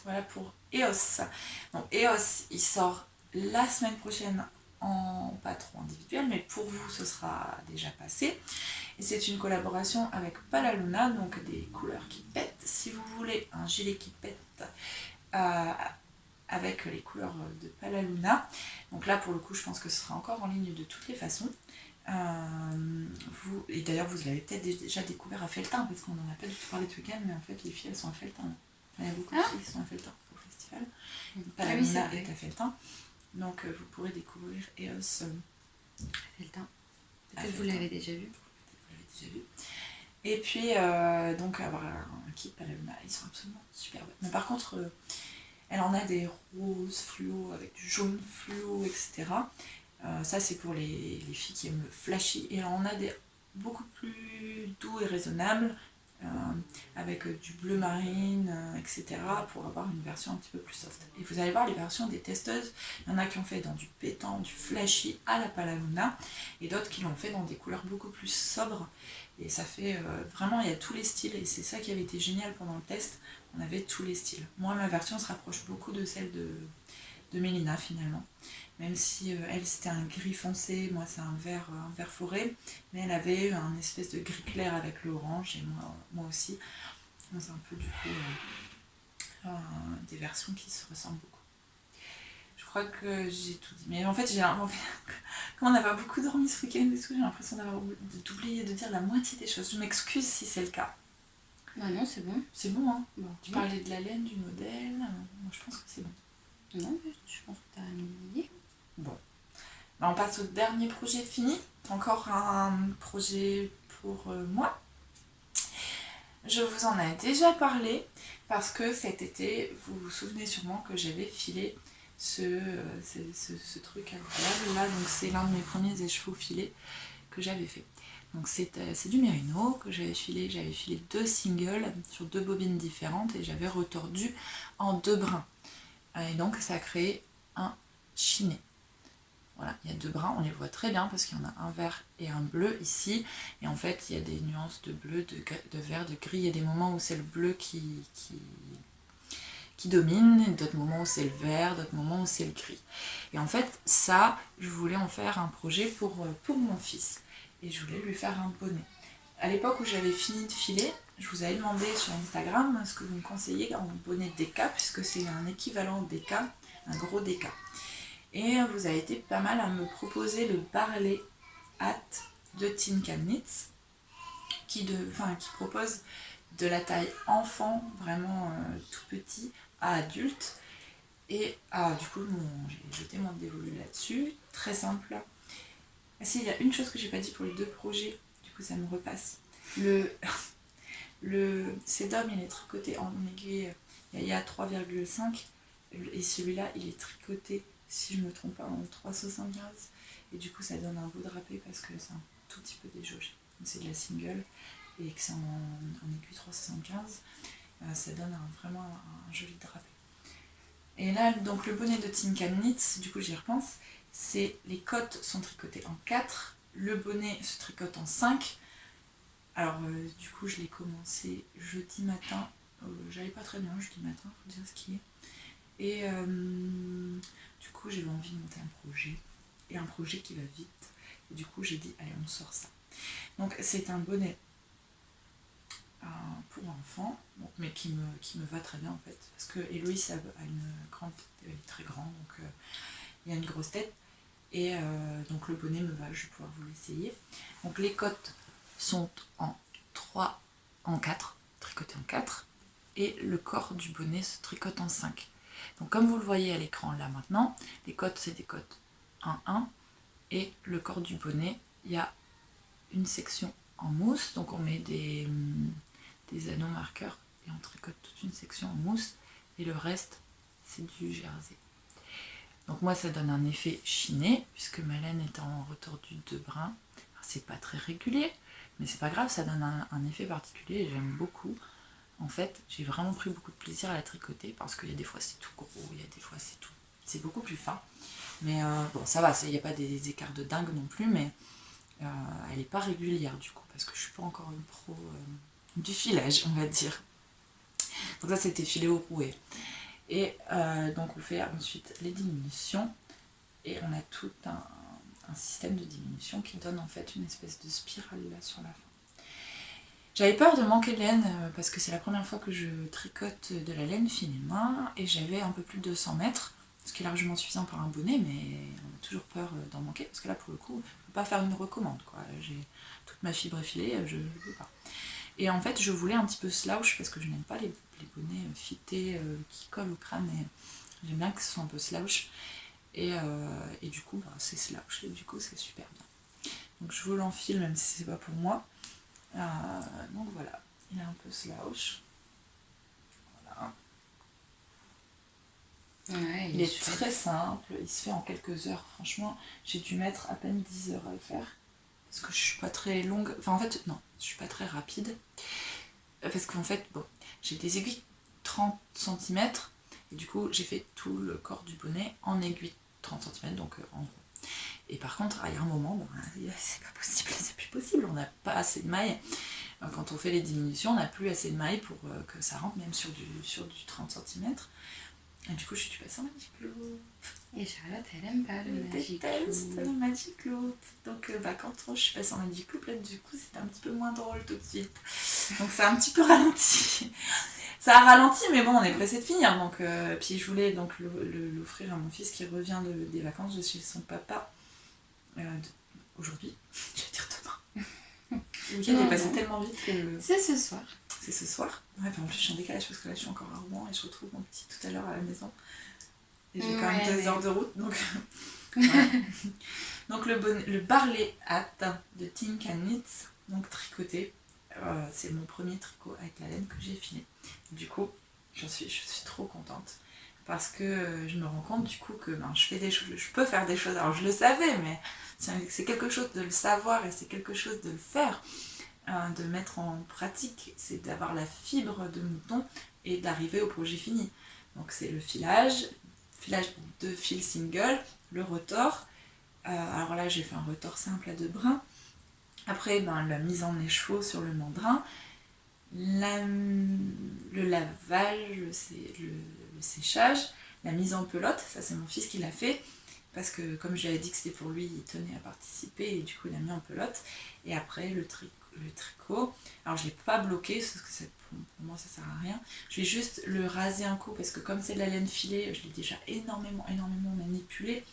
Voilà pour EOS. Donc EOS, il sort la semaine prochaine pas trop individuel, mais pour vous ce sera déjà passé. Et c'est une collaboration avec Palaluna, donc des couleurs qui pètent. Si vous voulez un gilet qui pète avec les couleurs de Palaluna, donc là pour le coup je pense que ce sera encore en ligne de toutes les façons. Et d'ailleurs vous l'avez peut-être déjà découvert à Felletin, parce qu'on n'en a pas du tout parlé ce week-end, mais en fait les filles elles sont à Felletin. Il y a beaucoup de filles qui sont à Felletin au festival. Palaluna est à Felletin. Donc vous pourrez découvrir EOS à Felletin. Peut-être vous l'avez déjà vu. Et puis donc avoir un kit Palaluna, ils sont absolument super beaux. Mais par contre, elle en a des roses fluo avec du jaune fluo, etc. Ça c'est pour les filles qui aiment le flashy. Et elle en a des beaucoup plus doux et raisonnables, avec du bleu marine, etc. pour avoir une version un petit peu plus soft. Et vous allez voir les versions des testeuses, il y en a qui ont fait dans du pétant, du flashy à la Palaluna, et d'autres qui l'ont fait dans des couleurs beaucoup plus sobres, et ça fait vraiment, il y a tous les styles, et c'est ça qui avait été génial pendant le test, on avait tous les styles. Moi ma version se rapproche beaucoup de celle de Mélina finalement, même si elle c'était un gris foncé, moi c'est un vert forêt, mais elle avait un espèce de gris clair avec l'orange, et moi aussi. Donc c'est un peu du coup des versions qui se ressemblent beaucoup. Je crois que j'ai tout dit, mais en fait comme on n'a pas beaucoup dormi ce week-end et tout, j'ai l'impression d'oublier de dire la moitié des choses. Je m'excuse si c'est le cas. Bah non, c'est bon. C'est bon, hein. Bon, tu parlais de la laine, du modèle, moi je pense que c'est bon. Non, je pense que tu as une idée. Bon. On passe au dernier projet fini. Encore un projet pour moi. Je vous en ai déjà parlé parce que cet été, vous vous souvenez sûrement que j'avais filé ce truc incroyable là. Donc c'est l'un de mes premiers écheveaux filés que j'avais fait. Donc c'est du mérino que j'avais filé. J'avais filé 2 singles sur 2 bobines différentes et j'avais retordu en 2 brins. Et donc ça a créé un chiné. Voilà, il y a 2 brins, on les voit très bien parce qu'il y en a un vert et un bleu ici. Et en fait, il y a des nuances de bleu, de vert, de gris. Il y a des moments où c'est le bleu qui domine, d'autres moments où c'est le vert, d'autres moments où c'est le gris. Et en fait, ça, je voulais en faire un projet pour mon fils. Et je voulais lui faire un bonnet. À l'époque où j'avais fini de filer, je vous avais demandé sur Instagram ce que vous me conseillez en bonnet DK, puisque c'est un équivalent DK, un gros DK. Et vous avez été pas mal à me proposer le Barley Hat de Tin Can Knits, qui propose de la taille enfant, vraiment tout petit, à adulte. Et du coup, j'ai jeté mon dévolu là-dessus, très simple. Ah si, il y a une chose que j'ai pas dit pour les 2 projets, du coup ça me repasse. Le Sedum, il est tricoté en aiguille Yaya 3,5, et celui-là, il est tricoté, si je me trompe pas, en 3,75, et du coup ça donne un beau drapé parce que c'est un tout petit peu déjaugé. C'est de la single et que c'est en aiguille 3,75, ça donne vraiment un joli drapé. Et là, donc le bonnet de Tin Can Knits, du coup j'y repense, les côtes sont tricotées en 4, le bonnet se tricote en 5. Alors du coup je l'ai commencé jeudi matin, j'allais pas très bien jeudi matin, faut dire ce qui est. Et du coup j'avais envie de monter un projet, et un projet qui va vite. Et du coup j'ai dit allez on sort ça. Donc c'est un bonnet pour enfants, mais qui me va très bien en fait. Parce que Héloïse a une grande tête, elle est très grande, donc il y a une grosse tête. Et donc le bonnet me va, je vais pouvoir vous l'essayer. Donc les côtes sont en 4, tricotées en 4. Et le corps du bonnet se tricote en 5. Donc comme vous le voyez à l'écran là maintenant, les côtes c'est des côtes 1-1, et le corps du bonnet, il y a une section en mousse, donc on met des anneaux marqueurs et on tricote toute une section en mousse, et le reste c'est du jersey. Donc moi ça donne un effet chiné, puisque ma laine est en retordu de brun. Alors, c'est pas très régulier, mais c'est pas grave, ça donne un effet particulier et j'aime beaucoup. En fait, j'ai vraiment pris beaucoup de plaisir à la tricoter, parce qu'il y a des fois c'est tout gros, il y a des fois c'est beaucoup plus fin. Mais bon, ça va, il n'y a pas des écarts de dingue non plus, mais elle n'est pas régulière du coup, parce que je suis pas encore une pro du filage, on va dire. Donc ça c'était filé au rouet. Et donc on fait ensuite les diminutions, et on a tout un système de diminution qui donne en fait une espèce de spirale là sur la fin. J'avais peur de manquer de laine parce que c'est la première fois que je tricote de la laine finement, et j'avais un peu plus de 100 mètres, ce qui est largement suffisant pour un bonnet, mais on a toujours peur d'en manquer, parce que là pour le coup, je ne peux pas faire une recommande, quoi. J'ai toute ma fibre effilée, je ne peux pas. Et en fait je voulais un petit peu slouch, parce que je n'aime pas les bonnets fités qui collent au crâne, et j'aime bien que ce soit un peu slouch, et du coup bah, c'est slouch, et du coup c'est super bien. Donc je vous l'enfile même si c'est pas pour moi. Donc voilà, il est un peu slouch. Voilà. Ouais, il est très simple, il se fait en quelques heures. Franchement, j'ai dû mettre à peine 10 heures à le faire. Parce que je suis pas très longue. Enfin, en fait, non, je suis pas très rapide. Parce qu'en fait, bon, j'ai des aiguilles 30 cm. Et du coup, j'ai fait tout le corps du bonnet en aiguille 30 cm, donc en gros. Et par contre, il y a un moment, bon, c'est pas possible, c'est plus possible, on n'a pas assez de mailles. Quand on fait les diminutions, on n'a plus assez de mailles pour que ça rentre, même sur du 30 cm. Et du coup, je suis passée en Magic Loop. Et Charlotte, elle aime pas le Magic Loop. Le Magic Loop. Donc, quand je suis passée en Magic Loop, là, du coup, c'était un petit peu moins drôle tout de suite. Donc, ça a un petit peu ralenti. Ça a ralenti, mais bon, on est pressé de finir. Donc, puis je voulais donc l'offrir à mon fils qui revient des vacances. Je suis son papa aujourd'hui. Je vais dire demain. Le week-end est passé tellement vite que... C'est ce soir. C'est ce soir. Ouais, puis en plus, je suis en décalage parce que là, je suis encore à Rouen et je retrouve mon petit tout à l'heure à la maison. Et j'ai quand même 2 heures de route, donc... Voilà. Donc, le Barley Hat de Think and Knit, donc tricoté. C'est mon premier tricot avec la laine que j'ai filé. Du coup, je suis trop contente. Parce que je me rends compte du coup que je fais des choses, je peux faire des choses. Alors, je le savais, mais c'est quelque chose de le savoir et c'est quelque chose de le faire. De mettre en pratique, c'est d'avoir la fibre de mouton et d'arriver au projet fini. Donc c'est le filage de fil single, le retors. Alors là j'ai fait un retors simple à 2 brins. Après la mise en écheveau sur le mandrin, le lavage, le séchage, la mise en pelote, ça c'est mon fils qui l'a fait. Parce que comme je lui avais dit que c'était pour lui, il tenait à participer et du coup il a mis en pelote. Et après le tricot, alors je ne l'ai pas bloqué parce que pour moi ça sert à rien. Je vais juste le raser un coup parce que comme c'est de la laine filée, je l'ai déjà énormément manipulé.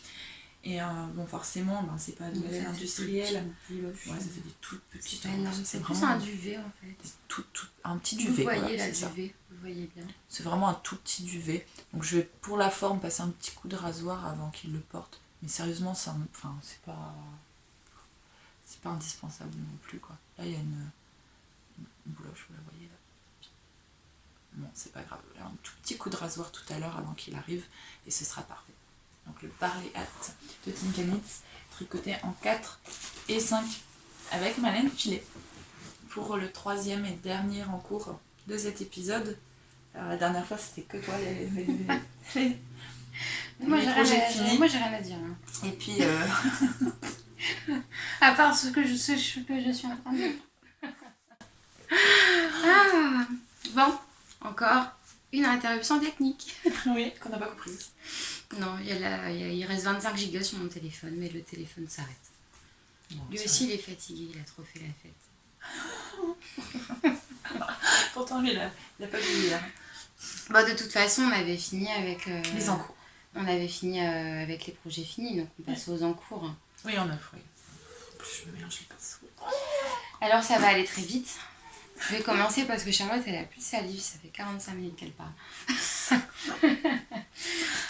Et bon forcément c'est pas de la laine industrielle. Ouais, ça fait des toutes petites. C'est plus un duvet en fait. Un petit duvet. Vous voyez voilà, la c'est duvet, vous voyez bien. C'est vraiment un tout petit duvet. Donc je vais pour la forme passer un petit coup de rasoir avant qu'il le porte. Mais sérieusement, c'est pas indispensable non plus, quoi. Là il y a une bouloche, vous la voyez là. Bon, c'est pas grave. Là, un tout petit coup de rasoir tout à l'heure avant qu'il arrive et ce sera parfait. Donc le Barley Hat de Think and Knit, tricoté en 4 et 5 avec ma laine filée. Pour le 3e et dernier en cours de cet épisode. Alors, la dernière fois c'était que toi Moi j'ai rien à dire. Hein. Et puis à part ce que je suis en train de dire. Bon, encore une interruption technique. Oui, qu'on n'a pas comprise. Non, il reste 25 gigas sur mon téléphone, mais le téléphone s'arrête. Bon, lui aussi, il est fatigué, il a trop fait la fête. Pourtant, lui, il a pas vu hier. Bon, de toute façon, on avait fini avec... les encours. On avait fini avec les projets finis, donc on passe aux encours. Oui, on a fait. En plus, je me mélange les pinceaux. Alors, ça va aller très vite. Je vais commencer parce que Charlotte, elle a plus de salive, ça fait 45 minutes qu'elle parle.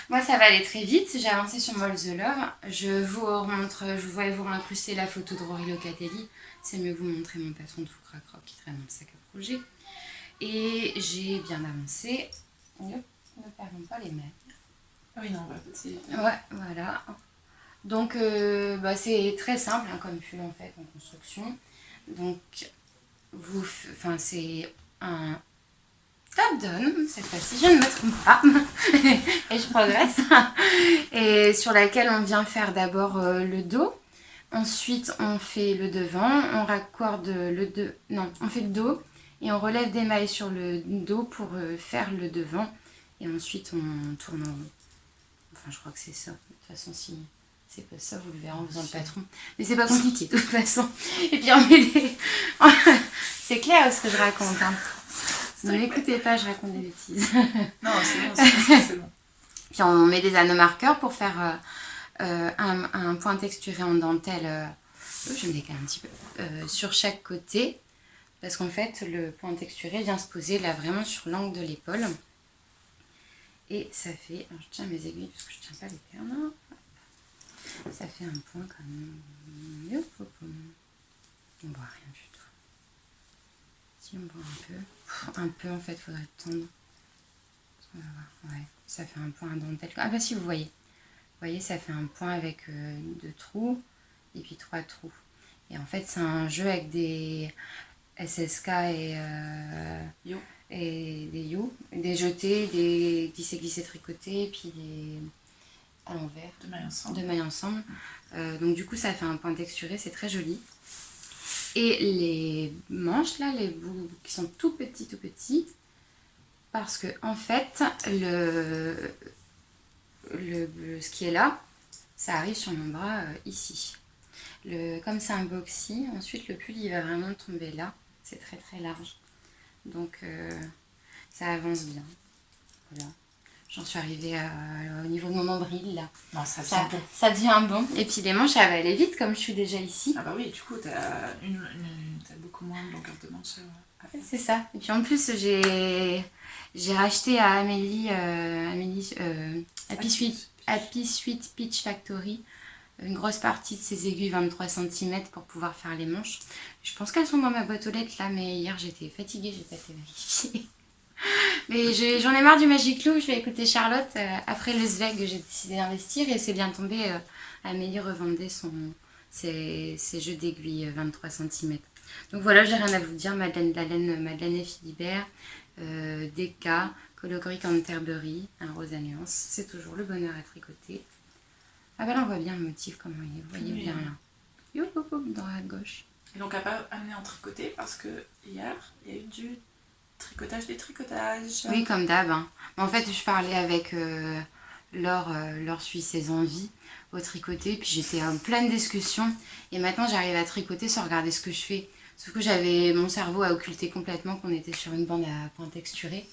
Moi, ça va aller très vite. J'ai avancé sur Mold the Love. Je vais vous incruster la photo de Rory Locatelli. C'est mieux que vous montrer mon passon de fou crac qui traîne dans le sac à projet. Et j'ai bien avancé. Ne perdons pas les mains. Ah oui, non, bah, c'est... Ouais, voilà. Donc, c'est très simple comme pull en fait en construction. Donc, c'est un top-down, cette fois-ci, je ne me trompe pas. Et je progresse. Et sur laquelle on vient faire d'abord le dos. Ensuite, on fait le devant, on raccorde on fait le dos et on relève des mailles sur le dos pour faire le devant. Et ensuite, on tourne en rond. Enfin, je crois que c'est ça. De toute façon, si c'est pas ça, vous le verrez en faisant le patron. Mais c'est pas compliqué, de toute façon. Et puis, on met des... c'est clair ce que je raconte. Hein. Ne m'écoutez pas, je raconte des bêtises. Non, c'est bon. Puis, on met des anneaux marqueurs pour faire un point texturé en dentelle. Je vais me décaler un petit peu. Sur chaque côté. Parce qu'en fait, le point texturé vient se poser là vraiment sur l'angle de l'épaule. Et ça fait... Alors, je tiens mes aiguilles parce que je tiens pas les perles. Ça fait un point quand même. On voit rien du tout. Si on voit un peu en fait, il faudrait tendre. On va voir. Ouais, ça fait un point à dentelle. Ah bah si, vous voyez. Vous voyez, ça fait un point avec 2 trous et puis 3 trous. Et en fait, c'est un jeu avec des SSK et des You, des jetés, des glissés tricotés, et puis des à l'envers. De mailles ensemble. Donc du coup, ça fait un point texturé, c'est très joli. Et les manches, là, les bouts qui sont tout petits, parce que en fait, ce qui est là, ça arrive sur mon bras ici. Comme c'est un boxy, ensuite le pull il va vraiment tomber là. C'est très très large. Donc ça avance bien. Voilà. J'en suis arrivée au niveau de mon nombril là. Non, ça devient bon. Et puis les manches, ça va aller vite comme je suis déjà ici. Ah bah oui, du coup, t'as beaucoup moins de longueur de manche à faire. C'est ça. Et puis en plus, j'ai racheté à Amélie, Happy Sweet Peach Factory une grosse partie de ces aiguilles 23 cm pour pouvoir faire les manches. Je pense qu'elles sont dans ma boîte aux lettres là, mais hier j'étais fatiguée, j'ai pas été vérifier. Mais j'en ai marre du Magic Glue, je vais écouter Charlotte. Après le Zweig, j'ai décidé d'investir et c'est bien tombé. Amélie revendait ses jeux d'aiguilles 23 cm. Donc voilà, j'ai rien à vous dire. Madeleine et Philibert, DK, Colloquy Canterbury, un rose à nuance. C'est toujours le bonheur à tricoter. Ah bah là on voit bien le motif, comme vous voyez bien là. Youp, dans la gauche. Et donc à pas amener en tricoté parce que hier il y a eu du tricotage des tricotages. Oui, comme d'hab. Hein. En fait, je parlais avec Laure suit ses envies au tricoté, puis j'étais en pleine discussion. Et maintenant, j'arrive à tricoter sans regarder ce que je fais. Sauf que mon cerveau a occulté complètement qu'on était sur une bande à point texturé.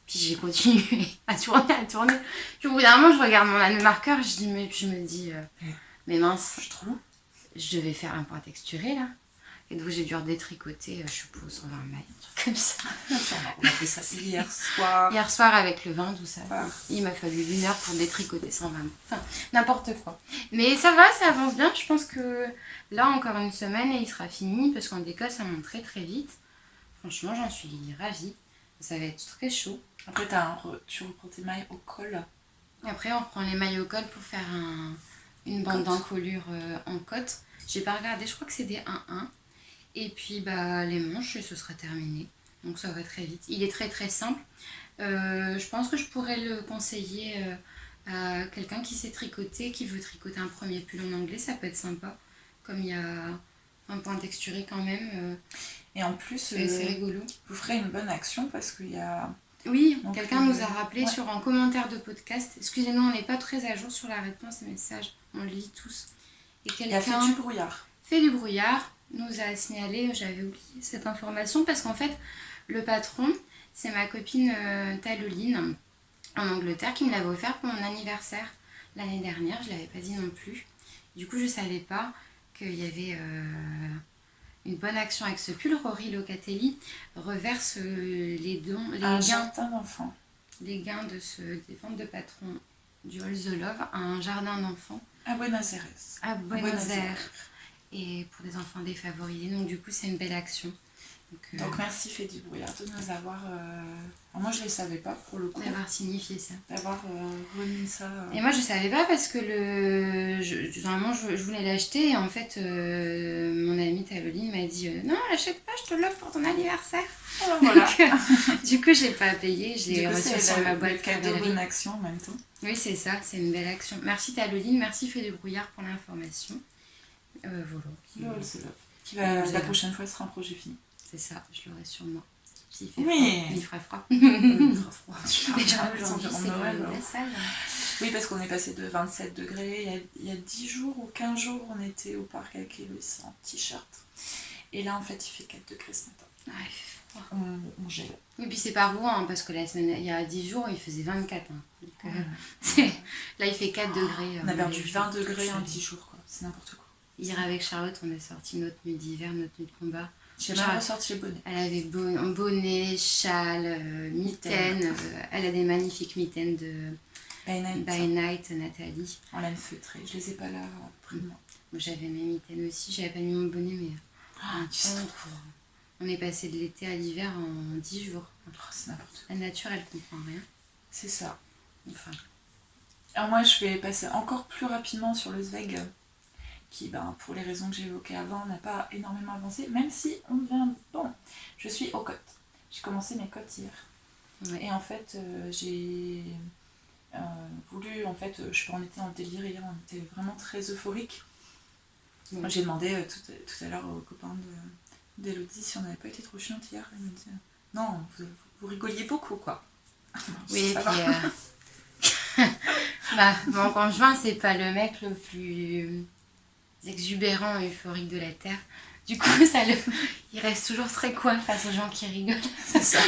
Puis j'ai continué à tourner. Puis au bout d'un moment, je regarde mon anneau marqueur, je me dis, mais mince, je devais faire un point texturé là. Et donc j'ai dû redétricoter, je suppose, 120 mailles, un truc comme ça. On a fait ça hier soir. Hier soir avec le vin, tout ça. Il m'a fallu 1 heure pour détricoter 120. Enfin, n'importe quoi. Mais ça va, ça avance bien. Je pense que là, encore une semaine, et il sera fini. Parce qu'en déco, ça monte très très vite. Franchement, j'en suis ravie. Ça va être très chaud. Après, tu reprends tes mailles au col. Après, on reprend les mailles au col pour faire une bande d'encolure en cotte. J'ai pas regardé, je crois que c'est des 1-1. Et puis les manches, ce sera terminé. Donc ça va très vite. Il est très très simple. Je pense que je pourrais le conseiller à quelqu'un qui sait tricoter, qui veut tricoter un premier pull en anglais. Ça peut être sympa. Comme il y a un point texturé quand même. Et en plus, c'est rigolo. Vous ferez une bonne action parce qu'il y a... Oui, quelqu'un nous a rappelé sur un commentaire de podcast. Excusez-nous, on n'est pas très à jour sur la réponse des messages. On le lit tous. Et il a fait du brouillard. Fait du brouillard. Nous a signalé, j'avais oublié cette information parce qu'en fait, le patron, c'est ma copine Taloline en Angleterre qui me l'avait offert pour mon anniversaire l'année dernière. Je ne l'avais pas dit non plus. Du coup, je ne savais pas qu'il y avait une bonne action avec ce pull. Rory Locatelli reverse les gains des ventes de patron du All the Love à un jardin d'enfants. À Buenos Aires. Et pour des enfants défavorisés. Donc du coup, c'est une belle action. Donc merci Fait du brouillard de nous avoir... Alors moi je les savais pas pour le coup. D'avoir signifié ça. D'avoir remis ça. Et moi je savais pas parce que normalement je voulais l'acheter et en fait mon amie Taloline m'a dit non l'achète pas, je te l'offre pour ton anniversaire. Alors voilà. Du coup j'ai pas payé, je l'ai reçu sur ma boîte cadeau bonne action en même temps. Oui c'est ça, c'est une belle action. Merci Taloline, merci Fait du brouillard pour l'information. Voilà. Qui va, la prochaine fois sera un projet fini. C'est ça, je l'aurai sur moi. S'il fait oui. froid, il fera froid. Il fera froid. Déjà aujourd'hui, c'est Noël. la salle. Oui, parce qu'on est passé de 27 degrés. Il y a 10 jours ou 15 jours, on était au parc avec Héloïse en t-shirt. Et là, en fait, il fait 4 degrés ce matin. Ah, il fait froid. On gèle. Oui, puis c'est pas Rouen, parce que la semaine, il y a 10 jours, il faisait 24. Donc, là, il fait 4 degrés. On a perdu 20 degrés en 10 jours, quoi. C'est n'importe quoi. Hier, avec Charlotte, on a sorti notre nuit d'hiver, notre nuit de combat. J'ai même ressorti les bonnets. Elle avait bonnet, châle, mitaine. Elle a des magnifiques mitaines de By Night, Nathalie. En laine feutrée. Je les ai pas là près de moi. J'avais mes mitaines aussi. J'avais pas mis mon bonnet, mais on est passé de l'été à l'hiver en 10 jours. C'est n'importe quoi. La nature, elle comprend rien. C'est ça. Enfin. Alors moi, je vais passer encore plus rapidement sur le Zweig, qui, pour les raisons que j'ai évoquées avant, n'a pas énormément avancé, même si on devient... Bon, je suis aux côtes. J'ai commencé mes côtes hier. Ouais. Et en fait, j'ai voulu... En fait, on était en délire hier, on était vraiment très euphorique. Ouais. Moi, j'ai demandé tout à l'heure aux copains d'Elodie si on n'avait pas été trop chiante hier. Elle me dit, non, vous rigoliez beaucoup, quoi. Oui, et puis... mon conjoint, c'est pas le mec le plus... exubérant, euphorique de la Terre. Du coup, il reste toujours très quoi face aux gens qui rigolent. C'est ça.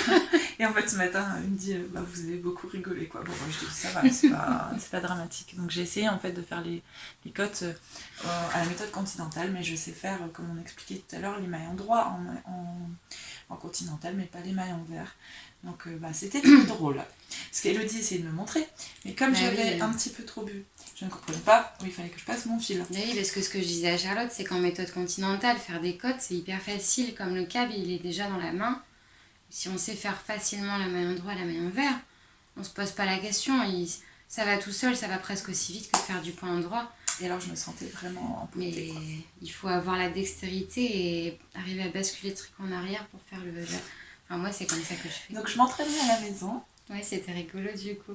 Et en fait, ce matin, il me dit vous avez beaucoup rigolé, quoi. Bon, je dis ça va, c'est pas dramatique. Donc j'ai essayé en fait de faire les côtes à la méthode continentale, mais je sais faire, comme on expliquait tout à l'heure, les mailles en droit en continental, mais pas les mailles en vert. Donc c'était très drôle. Parce qu'Elodie essayait de me montrer, mais comme j'avais un petit peu trop bu, je ne comprenais pas où il fallait que je passe mon fil. Oui, parce que ce que je disais à Charlotte, c'est qu'en méthode continentale, faire des côtes, c'est hyper facile. Comme le câble, il est déjà dans la main. Si on sait faire facilement la maille en droit, la maille en vert, on se pose pas la question. Ça va tout seul, ça va presque aussi vite que de faire du point en droit. Et alors, je me sentais vraiment empotée. Mais il faut avoir la dextérité et arriver à basculer le tricot en arrière pour faire le... Enfin, moi, c'est comme ça que je fais. Donc, je m'entraînais à la maison. Ouais, c'était rigolo du coup.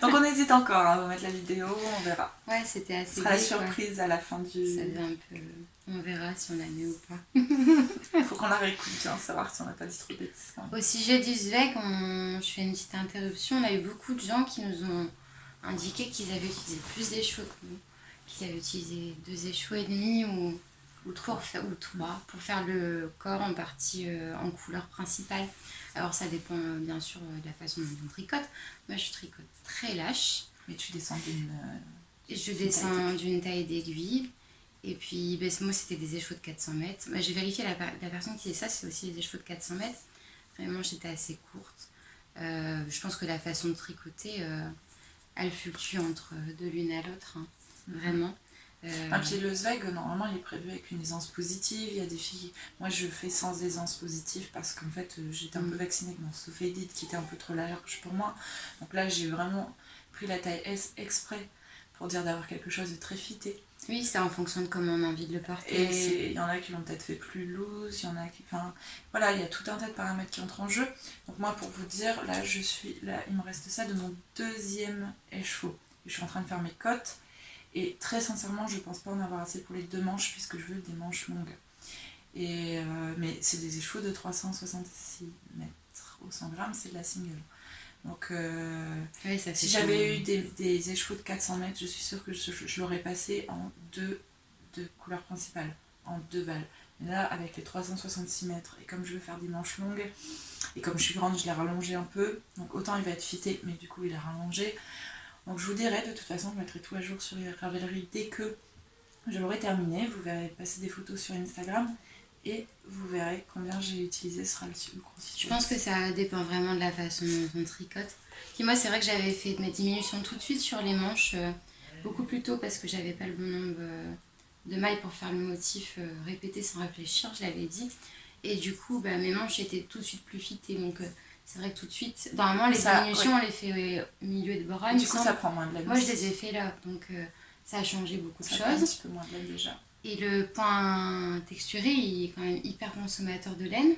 Donc on hésite encore à remettre la vidéo, on verra. Ouais, c'était assez... Ce sera la surprise à la fin du... Ça devient un peu... On verra si on la met ou pas. Faut qu'on la réécoute, savoir si on n'a pas dit trop de bêtises. Au sujet du Zweig, je fais une petite interruption. On a eu beaucoup de gens qui nous ont indiqué qu'ils avaient utilisé plus d'échauds que nous. Qu'ils avaient utilisé 2 échauds et demi ou 3 pour faire le corps en partie en couleur principale. Alors ça dépend bien sûr de la façon dont on tricote. Moi je tricote très lâche. Mais tu descends d'une... Je descends d'une taille d'aiguille. Et puis moi c'était des échauds de 400 mètres. J'ai vérifié la personne qui fait ça, c'est aussi des échauds de 400 mètres. Vraiment j'étais assez courte. Je pense que la façon de tricoter, elle fluctue entre de l'une à l'autre. Hein. Vraiment. Puis le Zweig, normalement, il est prévu avec une aisance positive. Il y a des filles... Moi, je fais sans aisance positive parce qu'en fait, j'étais un peu vaccinée avec mon sophédite qui était un peu trop large pour moi. Donc là, j'ai vraiment pris la taille S exprès pour dire d'avoir quelque chose de très fité. Oui, c'est en fonction de comment on a envie de le porter. Et il y en a qui l'ont peut-être fait plus loose, il y en a qui... Enfin, voilà, il y a tout un tas de paramètres qui entrent en jeu. Donc moi, pour vous dire, là, il me reste ça de mon 2e écheveau. Je suis en train de faire mes côtes. Et très sincèrement, je pense pas en avoir assez pour les 2 manches puisque je veux des manches longues. Mais c'est des écheveaux de 366 mètres au 100 grammes, c'est de la single. Donc oui, ça si j'avais eu des écheveaux de 400 mètres, je suis sûre que je l'aurais passé en 2 couleurs principales, en 2 balles. Mais là, avec les 366 mètres, et comme je veux faire des manches longues, et comme je suis grande, je l'ai rallongé un peu. Donc autant il va être fité, mais du coup il est rallongé. Donc je vous dirai, de toute façon, je mettrai tout à jour sur les Ravelry dès que je l'aurai terminé. Vous verrez passer des photos sur Instagram et vous verrez combien j'ai utilisé sera le constituant. Je pense que ça dépend vraiment de la façon dont on tricote. Puis moi, c'est vrai que j'avais fait mes diminutions tout de suite sur les manches, beaucoup plus tôt parce que j'avais pas le bon nombre de mailles pour faire le motif répété sans réfléchir, je l'avais dit. Et du coup, mes manches étaient tout de suite plus fitées. Donc, c'est vrai que tout de suite, normalement, les Ça, diminutions, on les fait au milieu de bras. Et du coup, ça prend moins de laine. Moi, je les ai fait là. Donc, ça a changé beaucoup de Ça choses. prend un petit peu moins de laine déjà. Et le point texturé, il est quand même hyper consommateur de laine.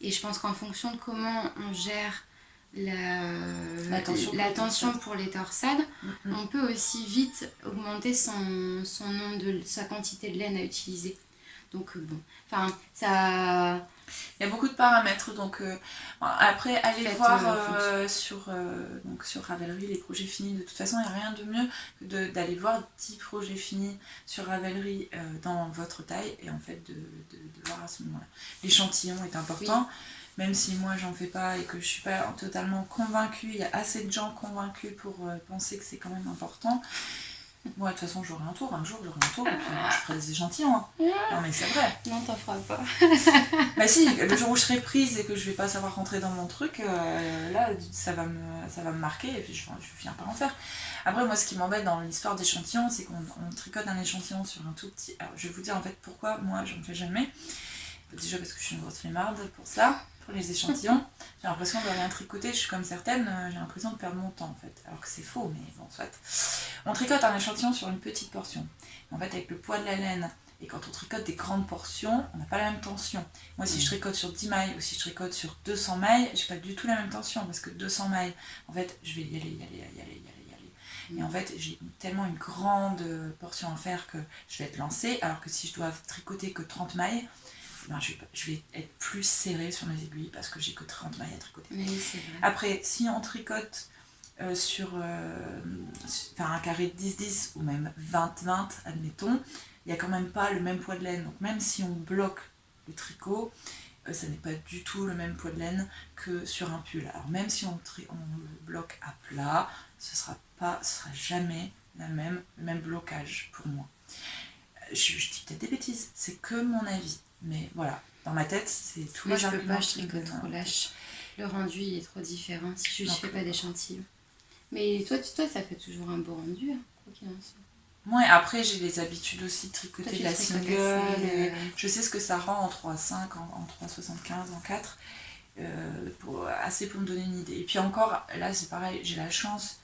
Et je pense qu'en fonction de comment on gère la tension pour les torsades, on peut aussi vite augmenter sa quantité de laine à utiliser. Donc bon, enfin ça... Il y a beaucoup de paramètres, donc après allez voir sur Ravelry les projets finis. De toute façon, il n'y a rien de mieux que d'aller voir 10 projets finis sur Ravelry dans votre taille et en fait de voir à ce moment-là. L'échantillon est important, même si moi j'en fais pas et que je suis pas totalement convaincue, il y a assez de gens convaincus pour penser que c'est quand même important. Moi, de toute façon, j'aurai un tour, et puis je ferai des échantillons. Hein. Non, mais c'est vrai. Non, t'en feras pas. Bah si, le jour où je serai prise et que je vais pas savoir rentrer dans mon truc, là, ça va me marquer et puis je vais finir par en faire. Après, moi, ce qui m'embête dans l'histoire d'échantillons, c'est qu'on tricote un échantillon sur un tout petit... Alors, je vais vous dire en fait pourquoi moi, je ne fais jamais. Déjà parce que je suis une grosse flemmarde pour ça. Pour les échantillons, j'ai l'impression de rien tricoter, je suis comme certaines, j'ai l'impression de perdre mon temps en fait, alors que c'est faux, mais bon, soit. On tricote un échantillon sur une petite portion. En fait, avec le poids de la laine, et quand on tricote des grandes portions, on n'a pas la même tension. Moi, si je tricote sur 10 mailles ou si je tricote sur 200 mailles, j'ai pas du tout la même tension, parce que 200 mailles, en fait, je vais y aller. Et en fait, j'ai tellement une grande portion à faire que je vais être lancée, alors que si je dois tricoter que 30 mailles, je vais être plus serrée sur mes aiguilles parce que j'ai que 30 mailles à tricoter. Oui, c'est vrai. Après, si on tricote sur un carré de 10-10 ou même 20-20, admettons, il n'y a quand même pas le même poids de laine. Donc même si on bloque le tricot, ça n'est pas du tout le même poids de laine que sur un pull. Alors même si on le bloque à plat, ce sera jamais le même blocage pour moi. Je dis peut-être des bêtises, c'est que mon avis. Mais voilà, dans ma tête, c'est tous les arguments. Moi, je tricote trop lâche. Le rendu, il est trop différent si je ne fais pas d'échantillon. Mais toi, ça fait toujours un beau rendu, hein, quoi qu'il en soit. Ouais, après, j'ai les habitudes aussi de tricoter de la single. Je sais ce que ça rend en 3,5, en 3,75, en 4. Assez pour me donner une idée. Et puis encore, là, c'est pareil, j'ai la chance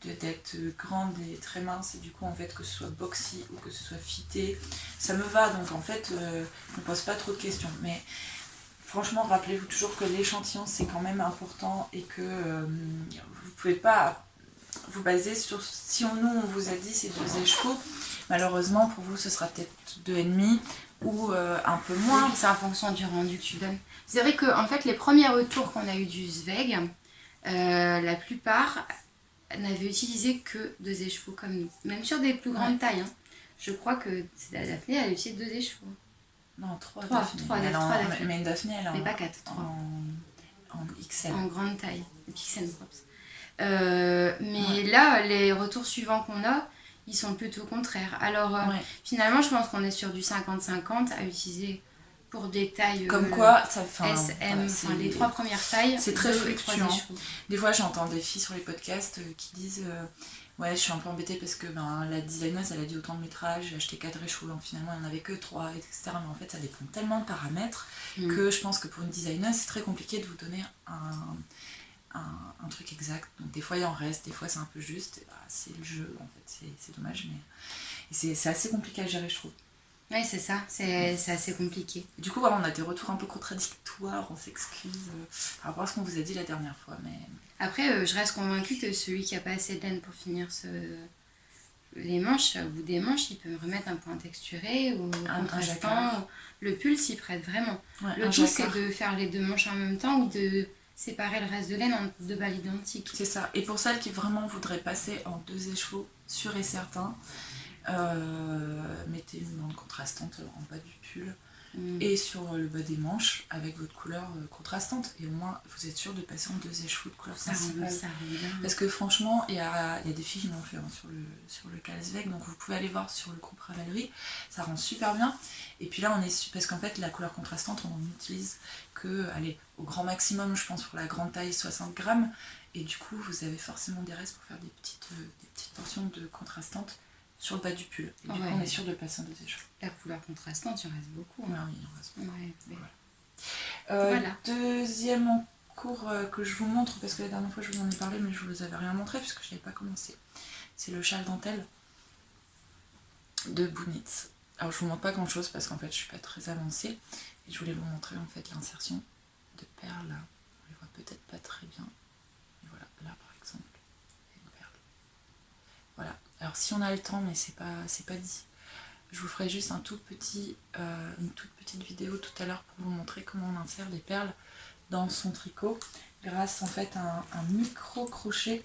d'être grande et très mince et du coup en fait que ce soit boxy ou que ce soit fité ça me va donc en fait je me pose pas trop de questions mais franchement rappelez-vous toujours que l'échantillon c'est quand même important et que vous pouvez pas vous baser sur si on vous a dit c'est 2 écheveaux malheureusement pour vous ce sera peut-être 2,5 ou un peu moins. Oui, c'est en fonction du rendu que tu donnes. C'est vrai que en fait les premiers retours qu'on a eu du Zweig la plupart n'avait utilisé que 2 écheveaux comme nous, même sur des plus grandes tailles. Hein. Je crois que Daphné a utilisé 2 écheveaux. Non, 3 Daphné. Mais Daphné, elle est mais pas 4, 3. En XL. En grande taille, XL props. Mais là, les retours suivants qu'on a, ils sont plutôt contraires. Alors, finalement, je pense qu'on est sur du 50-50 à utiliser pour des tailles comme quoi ça S, M, les 3 premières tailles, c'est très fluctuant. Des fois j'entends des filles sur les podcasts qui disent ouais je suis un peu embêtée parce que la designeuse elle a dit autant de métrage, j'ai acheté 4 écheveaux, finalement il n'y en avait que 3 etc. mais en fait ça dépend tellement de paramètres que je pense que pour une designeuse c'est très compliqué de vous donner un truc exact. Donc des fois il en reste, des fois c'est un peu juste, c'est le jeu en fait, c'est dommage mais c'est assez compliqué à gérer je trouve. Oui, c'est ça, c'est assez compliqué. Du coup, voilà, on a des retours un peu contradictoires, on s'excuse par rapport à ce qu'on vous a dit la dernière fois. Mais... Après, je reste convaincue que celui qui n'a pas assez de laine pour finir les manches, au bout des manches, il peut me remettre un point texturé ou contrastant. Le pull s'y prête vraiment. Ouais, le tout, c'est de faire les 2 manches en même temps ou de séparer le reste de laine en 2 balles identiques. C'est ça. Et pour celles qui vraiment voudraient passer en 2 écheveaux, sûr et certain, mettez une bande contrastante en bas du pull et sur le bas des manches avec votre couleur contrastante et au moins vous êtes sûr de passer en 2 écheveaux de couleur principale parce que franchement il y a des filles qui l'ont fait sur le Calsveg donc vous pouvez aller voir sur le groupe Ravelry, ça rend super bien et puis là on est parce qu'en fait la couleur contrastante on en utilise que au grand maximum je pense pour la grande taille 60 grammes et du coup vous avez forcément des restes pour faire des petites portions de contrastantes sur le bas du pull. Et du coup, on est sûr de passer en 2 écheveaux. La couleur contrastante, il en reste beaucoup. Hein. Oui, il en reste beaucoup. Ouais, Voilà. Deuxième en cours que je vous montre, parce que la dernière fois je vous en ai parlé, mais je vous avais rien montré puisque je n'avais pas commencé. C'est le châle dentelle de Bounitz. Alors je vous montre pas grand chose parce qu'en fait je suis pas très avancée et je voulais vous montrer en fait l'insertion de perles. On les voit peut-être pas très bien. Et voilà, là par exemple, une perle. Voilà. Alors si on a le temps, mais c'est pas dit. Je vous ferai juste une toute petite vidéo tout à l'heure pour vous montrer comment on insère les perles dans son tricot grâce en fait à un micro crochet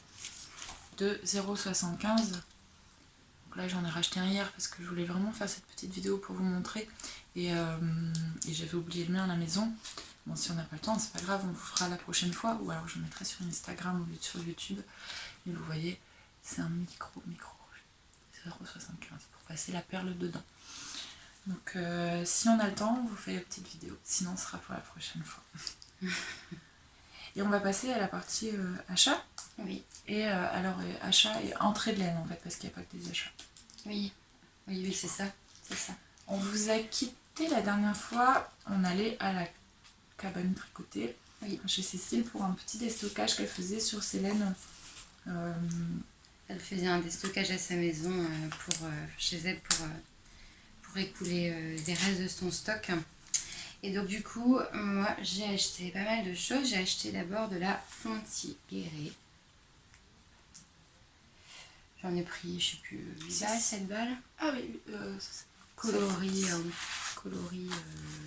de 0,75. Donc là j'en ai racheté un hier parce que je voulais vraiment faire cette petite vidéo pour vous montrer et j'avais oublié le mien à la maison. Bon, si on n'a pas le temps, c'est pas grave, on vous fera la prochaine fois ou alors je le mettrai sur Instagram ou sur YouTube. Et vous voyez, c'est un micro crochet 0,75 pour passer la perle dedans. Donc si on a le temps, on vous fait une petite vidéo, sinon ce sera pour la prochaine fois. Et on va passer à la partie achat. Oui. Et alors achat et entrée de laine en fait, parce qu'il n'y a pas que des achats. Oui, c'est ça. C'est ça. On vous a quitté la dernière fois, on allait à la cabane tricotée chez Cécile pour un petit déstockage qu'elle faisait sur ses laines. Elle faisait un déstockage à sa maison chez elle pour écouler des restes de son stock. Et donc du coup, moi j'ai acheté pas mal de choses. J'ai acheté d'abord de la Fonti-Guéret. J'en ai pris, je sais plus, 8 balles, 7 balles. Ah oui, Coloris,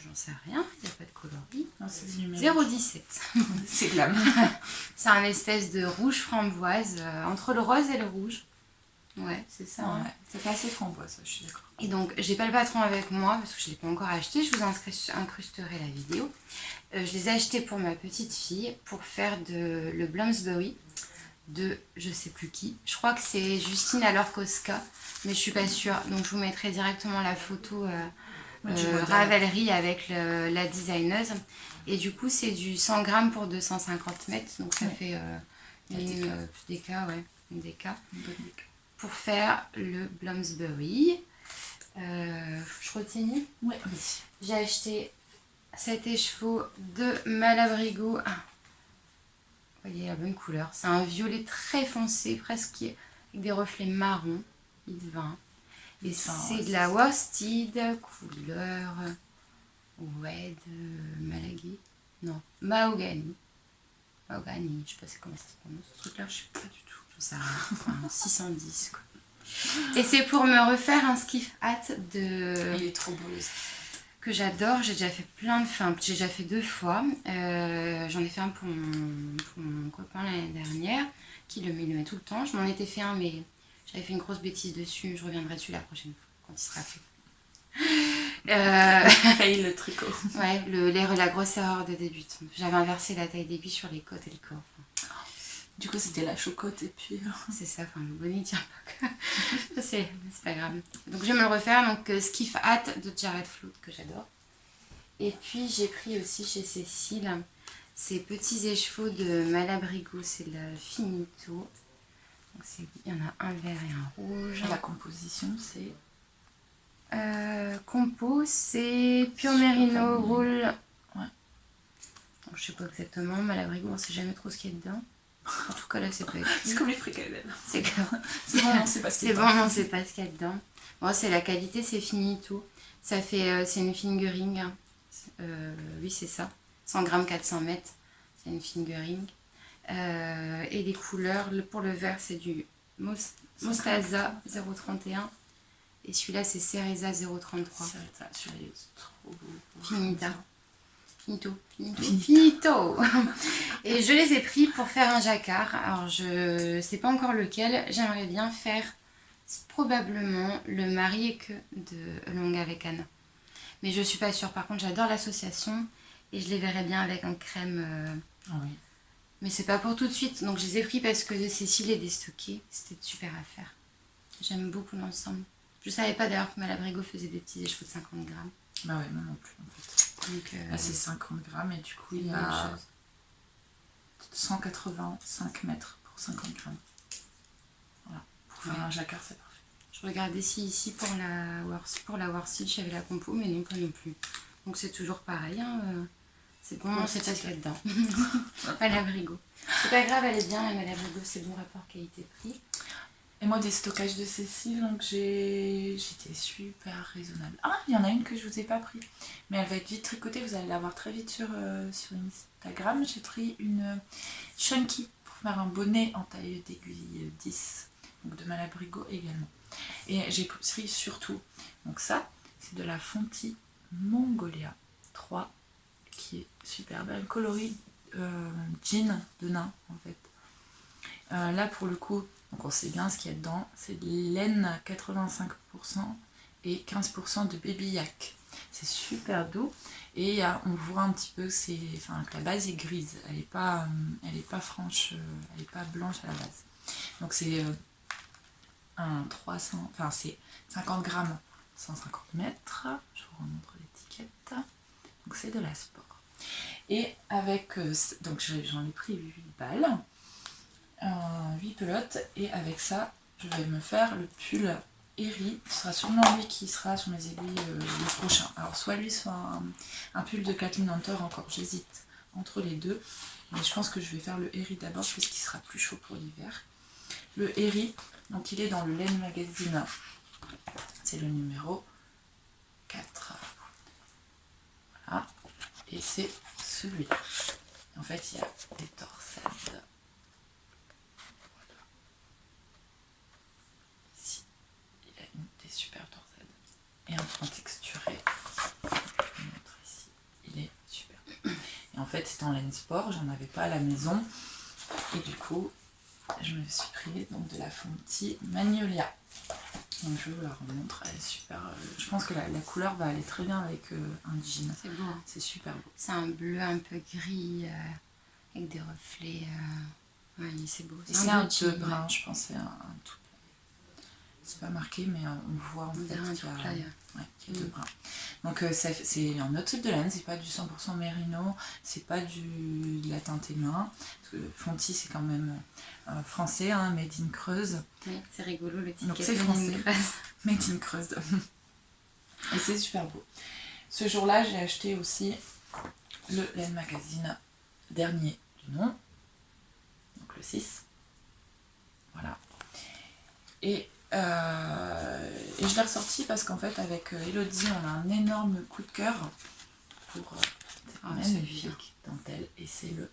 j'en sais rien, il n'y a pas de coloris. Non, c'est 0,17. C'est glam. C'est un espèce de rouge framboise, entre le rose et le rouge. Ouais, c'est ça. Ouais, Hein. ça fait assez framboise, je suis d'accord. Et donc, j'ai pas le patron avec moi parce que je ne l'ai pas encore acheté. Je vous incrusterai la vidéo. Je les ai achetés pour ma petite fille pour faire le Bloomsbury de je sais plus qui. Je crois que c'est Justine Alorkoska, mais je suis pas sûre. Donc, je vous mettrai directement la photo Ravelry avec la designeuse. Et du coup, c'est du 100 grammes pour 250 mètres. Donc, ça fait une DK, ouais, une DK. Pour faire le Bloomsbury. Je continue. Oui. J'ai acheté cet écheveau de Malabrigo. Ah, vous voyez la bonne couleur. C'est un violet très foncé, presque avec des reflets marron. Il va. Et c'est de la worsted couleur Red Malagui. Non, Mahogany. Mahogany, je sais pas comment ça se prononce. Ce truc-là, je sais pas du tout. Je sais rien. Enfin, 610 quoi. Et c'est pour me refaire un skiff hat de... Il est trop beau le que j'adore. J'ai déjà fait j'ai déjà fait 2 fois. J'en ai fait un pour mon copain l'année dernière, qui le met tout le temps. Je m'en étais fait un, mais j'avais fait une grosse bêtise dessus. Je reviendrai dessus la prochaine fois, quand il sera fait. Fail le tricot. Ouais, la grosse erreur de début. J'avais inversé la taille d'aiguille sur les côtes et le corps. Du coup, c'était la chocotte et puis... C'est ça, enfin, le bonnet tient pas. c'est pas grave. Donc, je vais me le refaire. Donc, Skiff Hat de Jared Flood, que j'adore. Et puis, j'ai pris aussi chez Cécile ces petits écheveaux de Malabrigo. C'est la Finito. Donc, il y en a un vert et un rouge. La composition, c'est... Compo, c'est Pure Merino Wool. Ouais. Donc, je sais pas exactement. Malabrigo, on sait jamais trop ce qu'il y a dedans. En tout cas, là, c'est pas écrit. C'est comme les fricadelles. C'est clair. C'est bon, on sait pas ce qu'il y a dedans. C'est bon, on sait pas ce qu'il y a dedans. Bon, c'est la qualité, c'est Finito. Ça fait, c'est une fingering. Oui, c'est ça. 100 grammes, 400 mètres. C'est une fingering. Et les couleurs, pour le vert, c'est du Mostaza 0,31. Et celui-là, c'est Cereza 0,33. Celui-là, il est trop beau. Finito. Et je les ai pris pour faire un jacquard. Alors, je sais pas encore lequel. J'aimerais bien faire probablement le marié que de Long avec Anna. Mais je suis pas sûre. Par contre, j'adore l'association et je les verrais bien avec un crème. Oui. Mais c'est pas pour tout de suite. Donc, je les ai pris parce que Cécile est déstockée. C'était super à faire. J'aime beaucoup l'ensemble. Je savais pas d'ailleurs que Malabrigo faisait des petits écheveaux de 50 grammes. Bah ouais, moi non plus en fait. Donc, là c'est 50 grammes et du coup il y a 185 mètres pour 50 grammes. Voilà, pour faire un jacquard c'est parfait. Je regardais si ici pour la Warseed j'avais la compo, mais non, pas non plus. Donc c'est toujours pareil, hein, C'est bon, c'est pas ce qu'il y a dedans. Malabrigo. C'est pas grave, elle est bien, la Malabrigo, c'est bon rapport qualité-prix. Et moi, des stockages de Cécile, donc j'étais super raisonnable. Ah, il y en a une que je vous ai pas pris, mais elle va être vite tricotée, vous allez la voir très vite sur Instagram. J'ai pris une chunky pour faire un bonnet en taille d'aiguille 10, donc de Malabrigo également. Et j'ai pris surtout, donc ça, c'est de la Fonty Mongolia 3, qui est superbe, un coloris jean de nain en fait. Là pour le coup, donc on sait bien ce qu'il y a dedans, c'est de laine 85% et 15% de baby yak. C'est super doux et on voit un petit peu que la base est grise, elle n'est pas franche, elle n'est pas blanche à la base. Donc c'est un 300, enfin c'est 50 grammes, 150 mètres, je vous remontre l'étiquette, donc c'est de la sport. Et avec, donc j'en ai pris 8 balles, 8 pelotes, et avec ça je vais me faire le pull Eri. Ce sera sûrement lui qui sera sur mes aiguilles le prochain. Alors soit lui, soit un pull de Kathleen Hunter, encore j'hésite entre les deux, mais je pense que je vais faire le Eri d'abord parce qu'il sera plus chaud pour l'hiver. Le Eri, donc il est dans le Laine Magazine, c'est le numéro 4, voilà, et c'est celui-là. En fait il y a des torsades. Des super torsades et un point texturé. Je vous montre ici, il est super. Et en fait c'est en laine sport, j'en avais pas à la maison et du coup je me suis pris donc de la Fonty Magnolia. Donc je vous la remontre, elle est super. Je pense que la couleur va aller très bien avec un jean. C'est beau, hein. C'est super beau. C'est un bleu un peu gris avec des reflets. Ouais, c'est beau. C'est un peu brun, je pense, c'est un tout. C'est pas marqué, mais on voit en fait qu'il y a deux brins. Donc c'est un autre type de laine, c'est pas du 100% mérino, c'est pas de la teintée main. Parce que Fonty c'est quand même français, hein, made in Creuse. Oui, c'est rigolo le titre. Donc c'est français, made in Creuse. Et c'est super beau. Ce jour-là, j'ai acheté aussi le Laine Magazine dernier du nom, donc le 6. Voilà. Et je l'ai ressorti parce qu'en fait avec Elodie on a un énorme coup de cœur pour cette magnifique dentelle et c'est le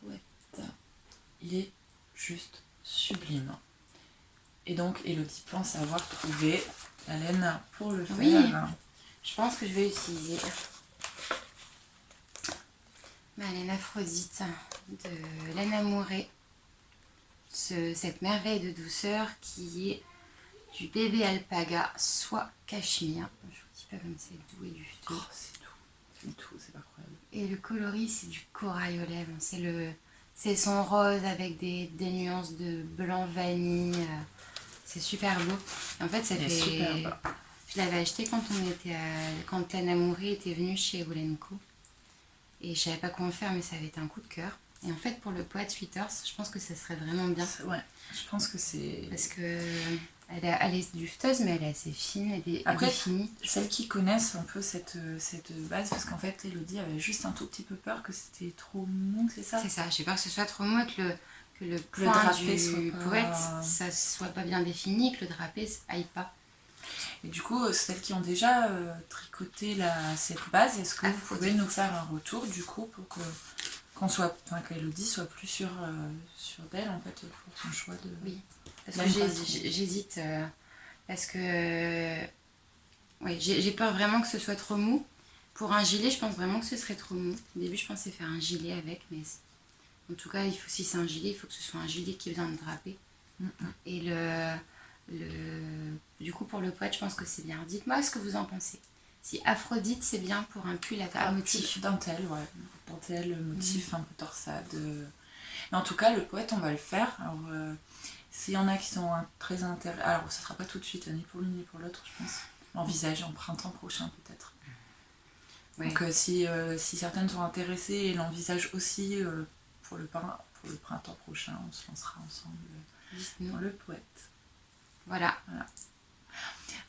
poète. Il est juste sublime. Et donc Elodie pense avoir trouvé la laine pour le faire. Oui, je pense que je vais utiliser ma laine Aphrodite de laine amourée. Cette merveille de douceur qui est du bébé alpaga, soit cachemire. Je vous dis pas comme c'est doux et juteux. Oh, c'est tout, c'est pas incroyable. Et le coloris, c'est du corail aux lèvres. C'est son rose avec des nuances de blanc vanille. C'est super beau. Et en fait, ça fait. Super. Je l'avais acheté quand Anne Amouré était venue chez Olenko. Et je savais pas comment faire, mais ça avait été un coup de cœur. Et en fait, pour le Poète Sweaters, je pense que ça serait vraiment bien. Ouais, je pense que c'est... Parce que elle est dufteuse, mais elle est assez fine et définie. Celles qui connaissent un peu cette base, parce qu'en fait, Elodie avait juste un tout petit peu peur que c'était trop mou, c'est ça? C'est ça, j'ai peur que ce soit trop mou et que le point du poète, ça soit pas bien défini, que le drapé aille pas. Et du coup, celles qui ont déjà tricoté cette base, est-ce que vous pouvez nous faire un retour du coup pour qu'Elodie soit plus sûre d'elle en fait pour son choix de... Oui, parce que j'hésite parce que j'ai peur vraiment que ce soit trop mou. Pour un gilet, je pense vraiment que ce serait trop mou. Au début, je pensais faire un gilet avec, mais en tout cas, si c'est un gilet, il faut que ce soit un gilet qui vient de draper. Et du coup, pour le poète, je pense que c'est bien. Dites-moi ce que vous en pensez. Si Aphrodite, c'est bien pour un pull à motif. Dentelle, ouais. Dentelle, motif, un peu torsade. Mais en tout cas, le poète, on va le faire. Alors, s'il y en a qui sont très intéressés... Alors, ça sera pas tout de suite, ni pour l'une ni pour l'autre, je pense. L'envisage en printemps prochain, peut-être. Ouais. Donc, si certaines sont intéressées et l'envisage aussi pour le printemps prochain, on se lancera ensemble dans le poète. Voilà.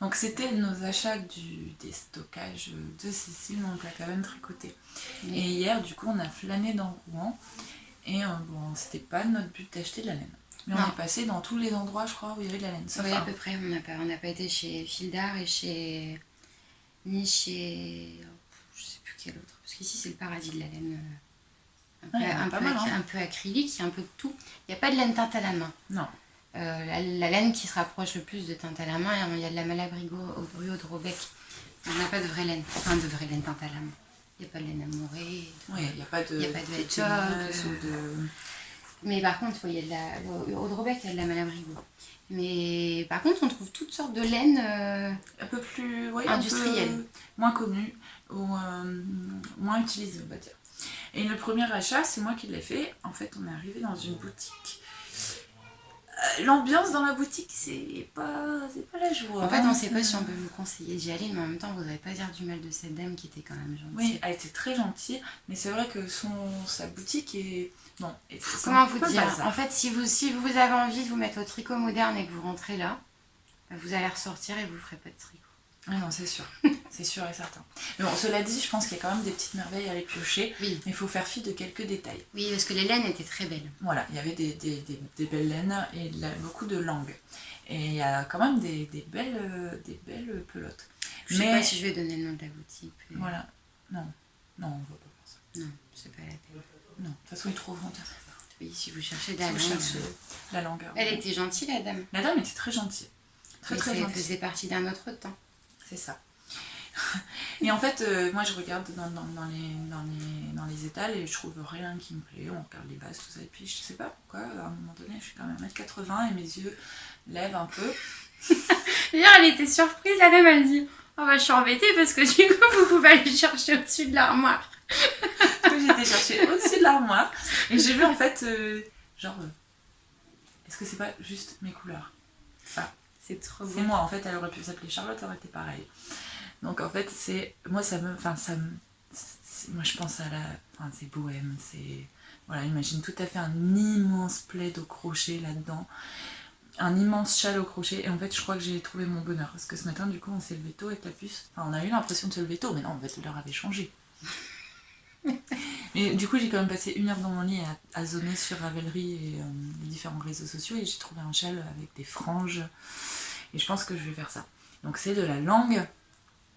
Donc c'était nos achats des stockages de Cécile, donc la cabane tricotée. Et hier, du coup, on a flâné dans Rouen. Et bon, c'était pas notre but d'acheter de la laine. Mais on est passé dans tous les endroits, je crois, où il y avait de la laine. Oui, à peu près. On n'a pas été chez Fildar ni chez... je sais plus quel autre. Parce qu'ici, c'est le paradis de la laine. Un peu acrylique, il y a un peu de tout. Il n'y a pas de laine teinte à la main. Non. La laine qui se rapproche le plus de teinte à la main, il y a de la Malabrigo au Brio de Robec. On n'a pas de vraie laine. Enfin, de vraie laine teinte à la main. Il n'y a pas de laine amourée. Oui, il n'y a pas de hedgehog. Mais par contre, il y a au Robec, il y a de la Malabrigo. Mais par contre, on trouve toutes sortes de laines un peu plus industrielles. Moins connues ou moins utilisées, on va dire. Et le premier achat, c'est moi qui l'ai fait. En fait, on est arrivé dans une boutique. L'ambiance dans la boutique, c'est pas la joie. En fait, on ne sait pas si on peut vous conseiller d'y aller, mais en même temps, vous n'allez pas dire du mal de cette dame qui était quand même gentille. Oui, elle était très gentille, mais c'est vrai que sa boutique est... Non, comment vous dire bazar. En fait, si vous avez envie de vous mettre au tricot moderne et que vous rentrez là, vous allez ressortir et vous ne ferez pas de tricot. Ah non, c'est sûr. C'est sûr et certain. Mais bon, cela dit, je pense qu'il y a quand même des petites merveilles à aller piocher. Oui. Mais il faut faire fi de quelques détails. Oui, parce que les laines étaient très belles. Voilà, il y avait des belles laines et beaucoup de langues. Et il y a quand même des belles pelotes. Je sais pas si je vais donner le nom de la boutique. Mais... Voilà. Non, on ne va pas faire ça. Non, c'est pas la peine. Non, de toute façon, ils trouveront. Oui, si vous cherchez la langue. Elle était gentille, la dame. La dame était très gentille. Très gentille. Elle faisait partie d'un autre temps. C'est ça. Et en fait, moi je regarde dans les étals et je trouve rien qui me plaît. On regarde les bases, tout ça. Et puis je sais pas pourquoi, à un moment donné, je suis quand même 1m80 et mes yeux lèvent un peu. D'ailleurs, elle était surprise, la dame, elle dit oh bah je suis embêtée parce que du coup, vous pouvez aller chercher au-dessus de l'armoire. J'étais chercher au-dessus de l'armoire et j'ai vu en fait, est-ce que c'est pas juste mes couleurs? Ça. C'est trop beau. C'est moi, en fait, elle aurait pu s'appeler Charlotte, ça aurait été pareil. Donc en fait, moi je pense à c'est bohème, c'est... Voilà, imagine tout à fait un immense plaid au crochet là-dedans, un immense châle au crochet, et en fait, je crois que j'ai trouvé mon bonheur, parce que ce matin, du coup, on s'est levé tôt avec la puce, enfin, on a eu l'impression de se lever tôt, mais non, en fait, l'heure avait changé. Mais du coup, j'ai quand même passé 1 heure dans mon lit à zoner sur Ravelry et les différents réseaux sociaux, et j'ai trouvé un châle avec des franges, et je pense que je vais faire ça. Donc c'est de la langue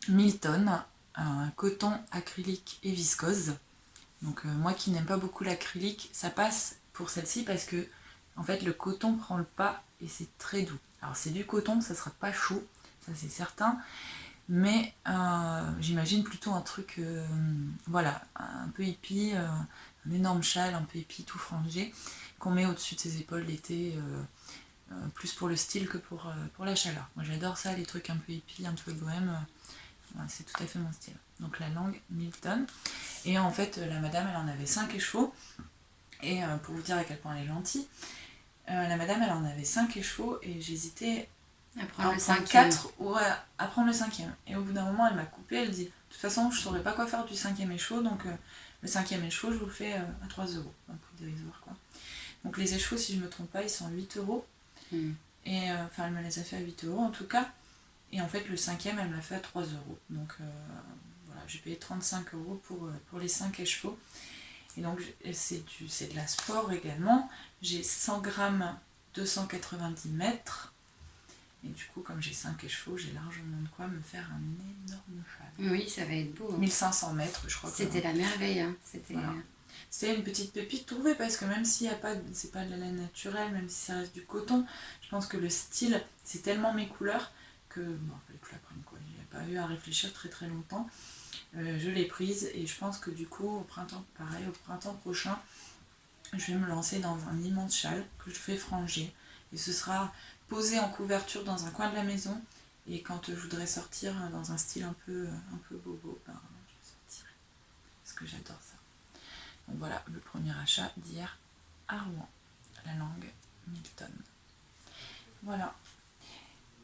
Milton, un coton acrylique et viscose. Donc moi qui n'aime pas beaucoup l'acrylique, ça passe pour celle-ci parce que en fait le coton prend le pas et c'est très doux. Alors c'est du coton, ça sera pas chaud, ça c'est certain, mais j'imagine plutôt un truc, un peu hippie, un énorme châle, un peu hippie, tout frangé, qu'on met au-dessus de ses épaules l'été, plus pour le style que pour la chaleur. Moi j'adore ça, les trucs un peu hippie, un peu bohème. C'est tout à fait mon style. Donc la langue Milton. Et en fait, la madame, elle en avait 5 écheveaux. Et pour vous dire à quel point elle est gentille, la madame, elle en avait 5 écheveaux et j'hésitais à prendre le 4 ou à prendre le 5e. Et au bout d'un moment, elle m'a coupé. Elle dit, de toute façon, je ne saurais pas quoi faire du 5e écheveau. Donc le 5e écheveau, je vous le fais à 3 €. Un prix dérisoire, quoi. Donc les écheveaux, si je ne me trompe pas, ils sont à 8 €. Et elle me les a fait à 8 € en tout cas. Et en fait, le 5e, elle me l'a fait à 3 €. Donc voilà, j'ai payé 35 € pour les 5 écheveaux. Et donc, c'est de la sport également. J'ai 100 grammes, 290 mètres. Et du coup, comme j'ai 5 écheveaux, j'ai largement de quoi me faire un énorme châle. Oui, ça va être beau. Hein. 1500 mètres, je crois. C'était la merveille. Hein. C'était une petite pépite trouvée parce que même s'il y a pas, c'est pas de la laine naturelle, même si ça reste du coton, je pense que le style, c'est tellement mes couleurs que bon, il fallait que je la prenne quoi. J'ai pas eu à réfléchir très très longtemps. Je l'ai prise et je pense que du coup au printemps prochain, je vais me lancer dans un immense châle que je fais franger et ce sera posé en couverture dans un coin de la maison et quand je voudrais sortir dans un style un peu bobo, je sortirai parce que j'adore ça. Donc voilà le premier achat d'hier à Rouen, la langue Milton. Voilà.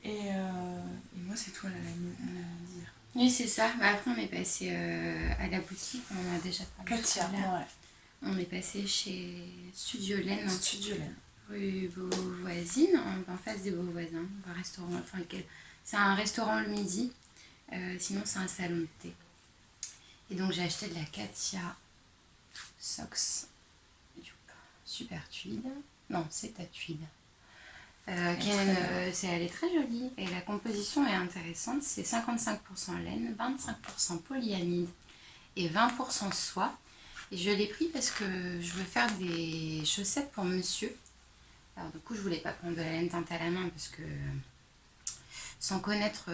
Et moi, c'est toi, la dire. Oui, c'est ça. Après, on est passé à la boutique. On a déjà parlé. Katia, ouais. On est passé chez Studio Laine. Studio Laine. Rue Beauvoisine, en face des Beauvoisins. Un restaurant. Enfin, C'est un restaurant le midi. Sinon, c'est un salon de thé. Et donc, j'ai acheté de la Katia Socks. Super tweed. Non, c'est ta tweed. Elle est très jolie et la composition est intéressante. C'est 55% laine, 25% polyamide et 20% soie. Et je l'ai pris parce que je veux faire des chaussettes pour monsieur. Alors du coup, je voulais pas prendre de la laine teinte à la main parce que sans connaître,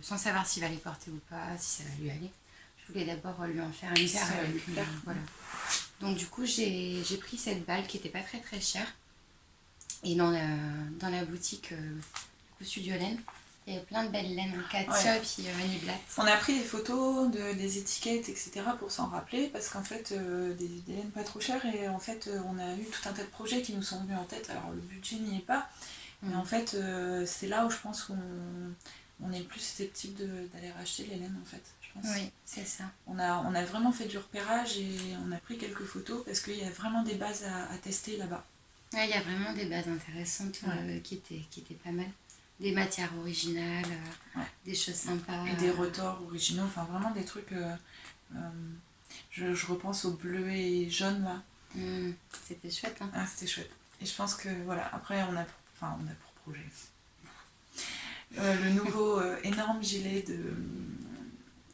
sans savoir s'il va les porter ou pas, si ça va lui aller, je voulais d'abord lui en faire une paire. Voilà. Donc du coup, j'ai pris cette balle qui était pas très très chère. Et dans la boutique Studio Laine, il y a plein de belles laines, Katia puis Vanille Blatt. On a pris des photos des étiquettes, etc. pour s'en rappeler, parce qu'en fait, des laines pas trop chères, et en fait, on a eu tout un tas de projets qui nous sont venus en tête. Alors, le budget n'y est pas, mais en fait, c'est là où je pense qu'on est le plus susceptible d'aller racheter les laines, en fait. Je pense. Oui, c'est ça. On a vraiment fait du repérage et on a pris quelques photos, parce qu'il y a vraiment des bases à tester là-bas. Ouais, il y a vraiment des bases intéressantes qui étaient pas mal. Des matières originales, des choses sympas. Et des retors originaux, enfin vraiment des trucs... je repense au bleu et jaune là. C'était chouette, hein. Ah, c'était chouette. Et je pense que voilà, après on a pour projet le nouveau énorme gilet de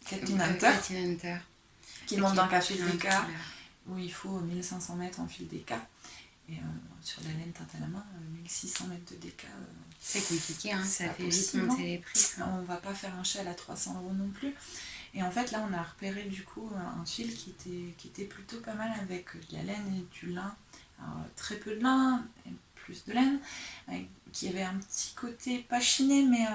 Kathleen Hunter. Qui monte dans un fil d'écart, où il faut 1500 mètres en fil d'écart. Et sur la laine teinte à la main, 1600 mètres de déca. C'est compliqué, hein, ça fait vite monter les prix. On va pas faire un châle à 300 € non plus. Et en fait, là, on a repéré du coup un fil qui était plutôt pas mal avec de la laine et du lin. Alors, très peu de lin, et plus de laine, qui avait un petit côté pas chiné, mais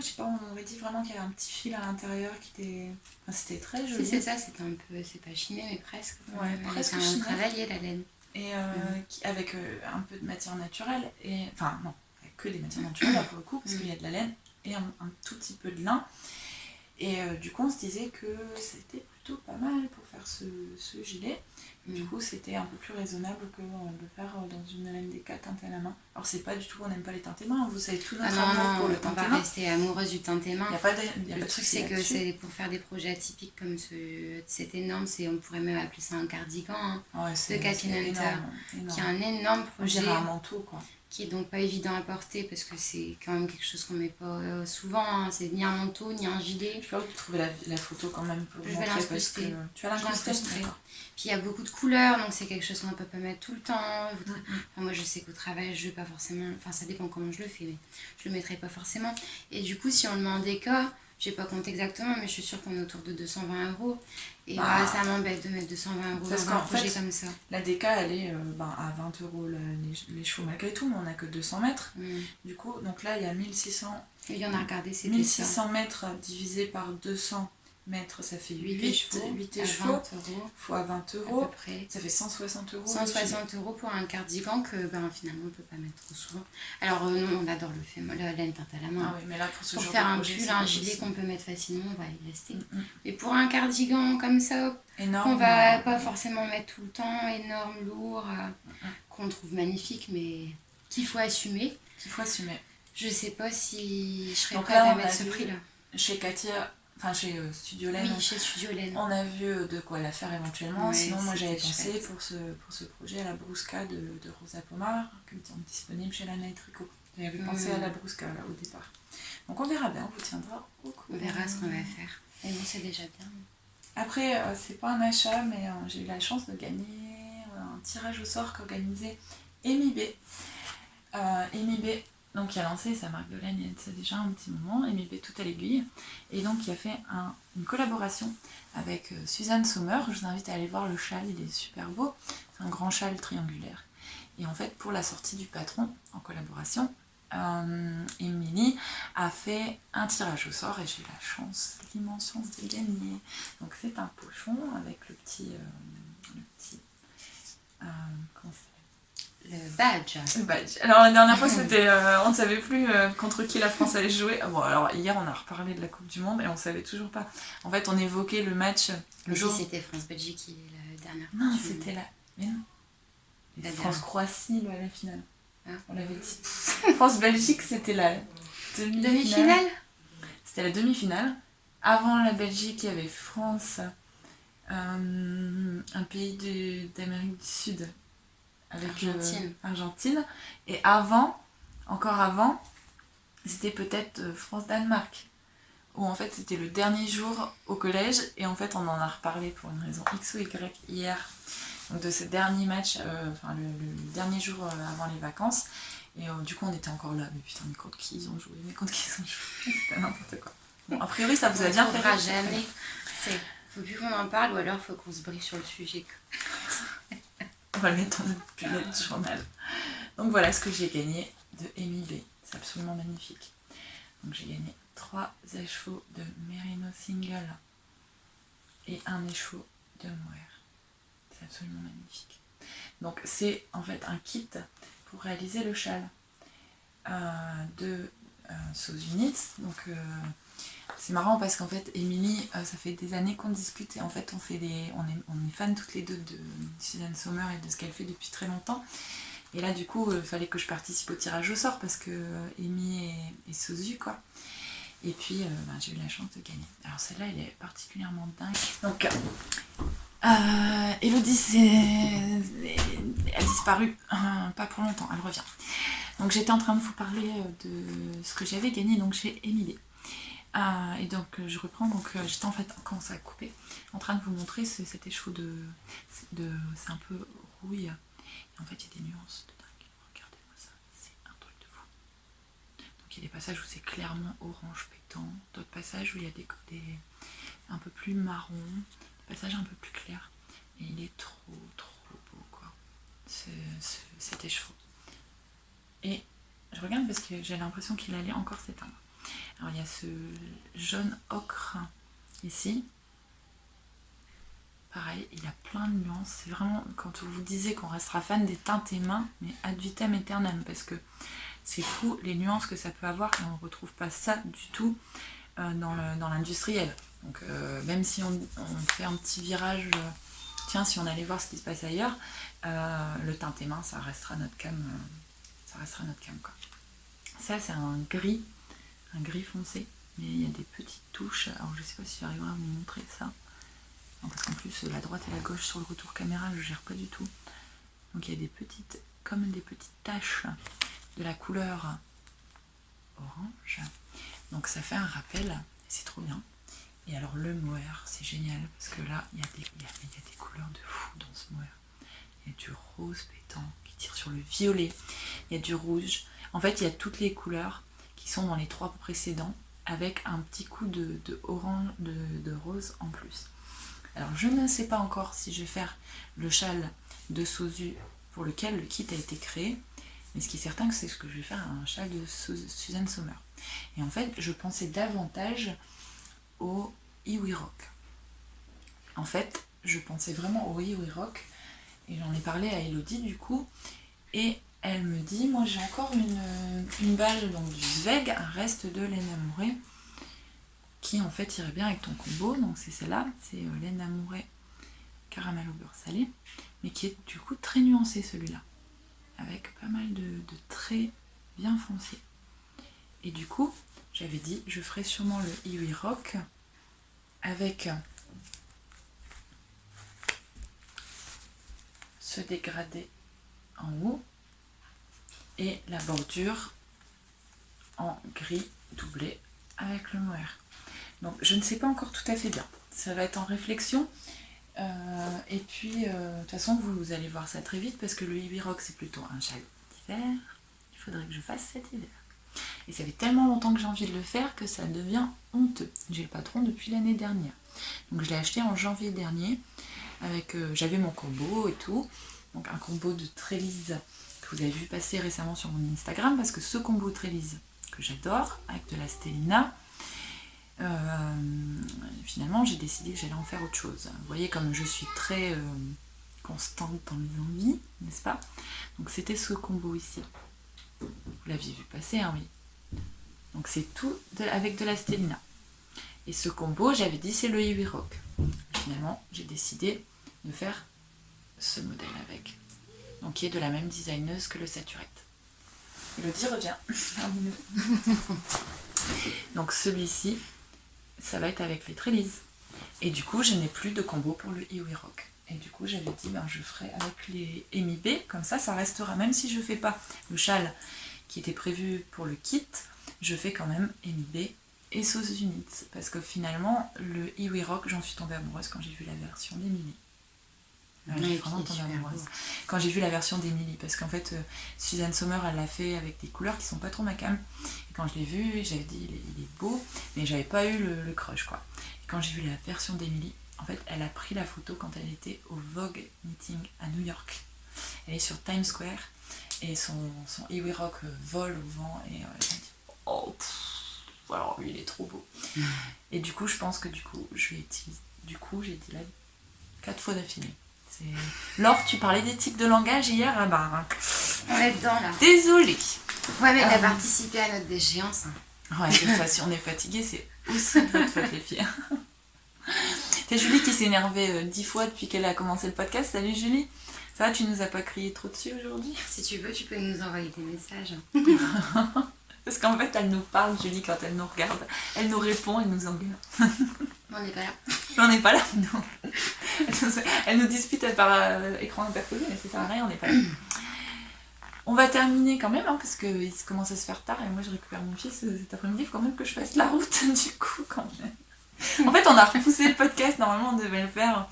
je sais pas, on aurait dit vraiment qu'il y avait un petit fil à l'intérieur qui était... Enfin, c'était très joli. Si, c'est ça, c'était un peu... C'est pas chiné, mais presque. Ouais, presque chiné. On travaillait la laine. Et avec un peu de matière naturelle, et enfin non, que des matières naturelles là, pour le coup, parce qu'il y a de la laine et un tout petit peu de lin. Et du coup, on se disait que c'était plutôt pas mal pour faire ce gilet. Du coup, c'était un peu plus raisonnable que de le faire dans une laine déca teintée à la main. Alors, c'est pas du tout, on n'aime pas les teintes main, vous savez tout notre amour pour le teint main. On va rester amoureuse du teint main. Il n'y a pas de truc, c'est que c'est pour faire des projets atypiques comme c'est énorme, on pourrait même appeler ça un cardigan, hein, de Kathleen Hunter, qui a un énorme projet. On dirait un manteau, quoi. Qui est donc pas évident à porter parce que c'est quand même quelque chose qu'on met pas souvent, hein. C'est ni un manteau ni un gilet. Je peux trouver la photo quand même pour je vais l'incruster. Tu vas l'incruster. Puis il y a beaucoup de couleurs, donc c'est quelque chose qu'on ne peut pas mettre tout le temps. Enfin, moi je sais qu'au travail je vais pas forcément, enfin ça dépend comment je le fais, mais je le mettrai pas forcément. Et du coup si on le met en déca, j'ai pas compté exactement, mais je suis sûre qu'on est autour de 220 €. Et ça m'embête de mettre 220 € dans un projet comme ça. La déca, elle est à 20 € les chevaux malgré tout, mais on n'a que 200 mètres. Du coup, donc là, il y a 1600... Et il y en a regardé, c'était 1600 mètres divisé par 200 mètres, ça fait 8 chevaux fois 20 €. À peu près. Ça fait 160 €. 160 € pour un cardigan que finalement on ne peut pas mettre trop souvent. Alors nous on adore la laine teinte à la main. Ah oui, mais là, pour faire un pull, un gilet qu'on peut mettre facilement, on va y rester. Et pour un cardigan comme ça, qu'on va pas forcément mettre tout le temps, énorme, lourd, qu'on trouve magnifique, mais qu'il faut assumer. Je sais pas si je serais prête à mettre ce prix-là. Chez Katia, enfin chez Studio Laine. Oui, chez Studio Laine. On a vu de quoi la faire éventuellement. Sinon, moi j'avais pensé pour ce projet à la Brusca de Rosa Pomar, qui est disponible chez la Night Tricot. J'avais pensé à la Brusca là au départ. Donc on verra bien, on vous tiendra au courant. On verra ce qu'on va faire. Et bon, c'est déjà bien. Après, c'est pas un achat, mais j'ai eu la chance de gagner un tirage au sort qu'organisait Amy B. Amy B, donc qui a lancé sa marque de laine il y a déjà un petit moment, Amy B tout à l'aiguille, et donc qui a fait une collaboration avec Suzanne Sommer. Je vous invite à aller voir le châle, il est super beau, c'est un grand châle triangulaire. Et en fait, pour la sortie du patron, en collaboration, Émilie a fait un tirage au sort et j'ai eu la chance, l'immense chance de gagner. Donc c'est un pochon avec le petit comment ça s'appelle ? Le badge. Alors la dernière fois c'était, on ne savait plus contre qui la France allait jouer. Bon alors hier on a reparlé de la Coupe du Monde et on savait toujours pas. En fait on évoquait le match le jour. C'était France-Belgique qui est la dernière. Non c'était la. Mais non. France-Croatie la finale. On l'avait dit. France-Belgique c'était la Demi-finale. C'était la demi-finale. Avant la Belgique, il y avait France, un pays d'Amérique du Sud, avec Argentine. Et encore avant, c'était peut-être France-Danemark. Où en fait c'était le dernier jour au collège, et en fait on en a reparlé pour une raison X ou Y hier. Donc de ce dernier match, le dernier jour avant les vacances. Et du coup on était encore là, mais putain, mais contre qui ils ont joué, c'était n'importe quoi. Bon, a priori ça vous a bien fait rire. Jamais. Faut plus qu'on en parle, ou alors faut qu'on se brille sur le sujet. On va le mettre dans notre bullet journal. Donc voilà ce que j'ai gagné de Amy B. C'est absolument magnifique. Donc j'ai gagné 3 échevaux de Merino Single et un écheveau de Mohair. C'est absolument magnifique. Donc c'est en fait un kit pour réaliser le châle de Sosunit. Donc c'est marrant parce qu'en fait Émilie, ça fait des années qu'on discute, et en fait on est fans toutes les deux de Suzanne Sommer et de ce qu'elle fait depuis très longtemps. Et là du coup il fallait que je participe au tirage au sort parce que Amy et Sosu quoi. Et puis j'ai eu la chance de gagner. Alors celle-là elle est particulièrement dingue. Donc Elodie a disparu, pas pour longtemps, elle revient. Donc j'étais en train de vous parler de ce que j'avais gagné donc chez Émilie. Et donc je reprends, donc j'étais en fait, quand ça a coupé, en train de vous montrer cet écheveau c'est un peu rouille. Et en fait il y a des nuances de dingue. Regardez-moi ça, c'est un truc de fou. Donc il y a des passages où c'est clairement orange pétant, d'autres passages où il y a des un peu plus marron, des passages un peu plus clairs. Et il est trop beau quoi, cet écheveau. Et je regarde parce que j'ai l'impression qu'il allait encore s'éteindre. Alors il y a ce jaune ocre ici. Pareil, il a plein de nuances. C'est vraiment, quand vous disiez qu'on restera fan des teintes et mains, mais ad vitam aeternam, parce que c'est fou les nuances que ça peut avoir, et on ne retrouve pas ça du tout dans l'industriel. Donc même si on fait un petit virage, si on allait voir ce qui se passe ailleurs, le teint et main, ça restera notre cam, quoi. Ça c'est un gris foncé, mais il y a des petites touches. Alors je sais pas si j'arriverai à vous montrer ça. Non, parce qu'en plus la droite et la gauche sur le retour caméra je gère pas du tout. Donc il y a des petites taches de la couleur orange. Donc ça fait un rappel, c'est trop bien. Et alors le mohair, c'est génial parce que là il y a des couleurs de fou dans ce mohair. Il y a du rose pétant qui tire sur le violet, il y a du rouge. En fait il y a toutes les couleurs qui sont dans les 3 précédents, avec un petit coup de orange, de rose en plus. Alors je ne sais pas encore si je vais faire le châle de Sosu pour lequel le kit a été créé, mais ce qui est certain, c'est que je vais faire un châle de Suzanne Sommer. Et en fait je pensais davantage au Iwi Rock. En fait je pensais vraiment au Iwi Rock, et j'en ai parlé à Elodie du coup, et elle me dit, moi j'ai encore une balle donc du Zweig, un reste de laine amourée, qui en fait irait bien avec ton combo. Donc c'est celle-là, c'est laine amourée caramel au beurre salé, mais qui est du coup très nuancé celui-là, avec pas mal de traits bien foncés. Et du coup, j'avais dit, je ferai sûrement le Iwi Rock avec ce dégradé en haut et la bordure en gris doublé avec le mohair. Donc je ne sais pas encore tout à fait bien, ça va être en réflexion. Et puis de toute façon vous allez voir ça très vite, parce que le Iwi Rock c'est plutôt un châle d'hiver, il faudrait que je fasse cet hiver. Et ça fait tellement longtemps que j'ai envie de le faire que ça devient honteux. J'ai le patron depuis l'année dernière. Donc je l'ai acheté en janvier dernier, avec j'avais mon combo et tout. Donc un combo de Trélise que vous avez vu passer récemment sur mon Instagram, parce que ce combo Trélise que j'adore, avec de la Stellina, finalement j'ai décidé que j'allais en faire autre chose. Vous voyez comme je suis très constante dans mes envies, n'est-ce pas? Donc c'était ce combo ici. Vous l'aviez vu passer, hein, oui. Donc c'est tout avec de la Stellina. Et ce combo, j'avais dit c'est le Iwi Rock. Finalement, j'ai décidé de faire ce modèle avec. Donc qui est de la même designeuse que le Saturette. Elodie revient. Donc celui-ci, ça va être avec les trélizes. Et du coup, je n'ai plus de combo pour le Iwi Rock. Et du coup, j'avais dit, je ferai avec les Emi B, comme ça restera. Même si je fais pas le châle qui était prévu pour le kit, je fais quand même Emi B et sauce unit. Parce que finalement, le Iwi Rock, j'en suis tombée amoureuse quand j'ai vu la version d'Emily. J'ai vraiment tombée amoureuse. Quand j'ai vu la version d'Emily, parce qu'en fait, Suzanne Sommer, elle l'a fait avec des couleurs qui sont pas trop ma cam. Et quand je l'ai vu, j'avais dit, il est beau, mais j'avais pas eu le crush, quoi. Et quand j'ai vu la version d'Emily, en fait, elle a pris la photo quand elle était au Vogue Meeting à New York. Elle est sur Times Square et son Iwi Rock vole au vent et elle m'a dit oh, alors lui il est trop beau. Et du coup, je pense que je vais utiliser. Du coup, j'ai dit là 4 fois d'affilée. Laure, tu parlais des tics de langage hier, on est dedans là. Désolée. Ouais, mais t'as participé à notre déchéance. Ouais, ça, si on est fatigué, c'est aussi de votre faute, les filles. C'est Julie qui s'est énervée 10 fois depuis qu'elle a commencé le podcast. Salut Julie. Ça va, tu nous as pas crié trop dessus aujourd'hui? Si tu veux, tu peux nous envoyer des messages. Parce qu'en fait, elle nous parle, Julie, quand elle nous regarde. Elle nous répond, elle nous engueule. On n'est pas là. On n'est pas là, non. Elle nous dispute par écran interposé, mais ça sert à rien, on n'est pas là. On va terminer quand même, parce qu'il commence à se faire tard et moi je récupère mon fils cet après-midi. Il faut quand même que je fasse la route, du coup, quand même. En fait, on a repoussé le podcast, normalement on devait le faire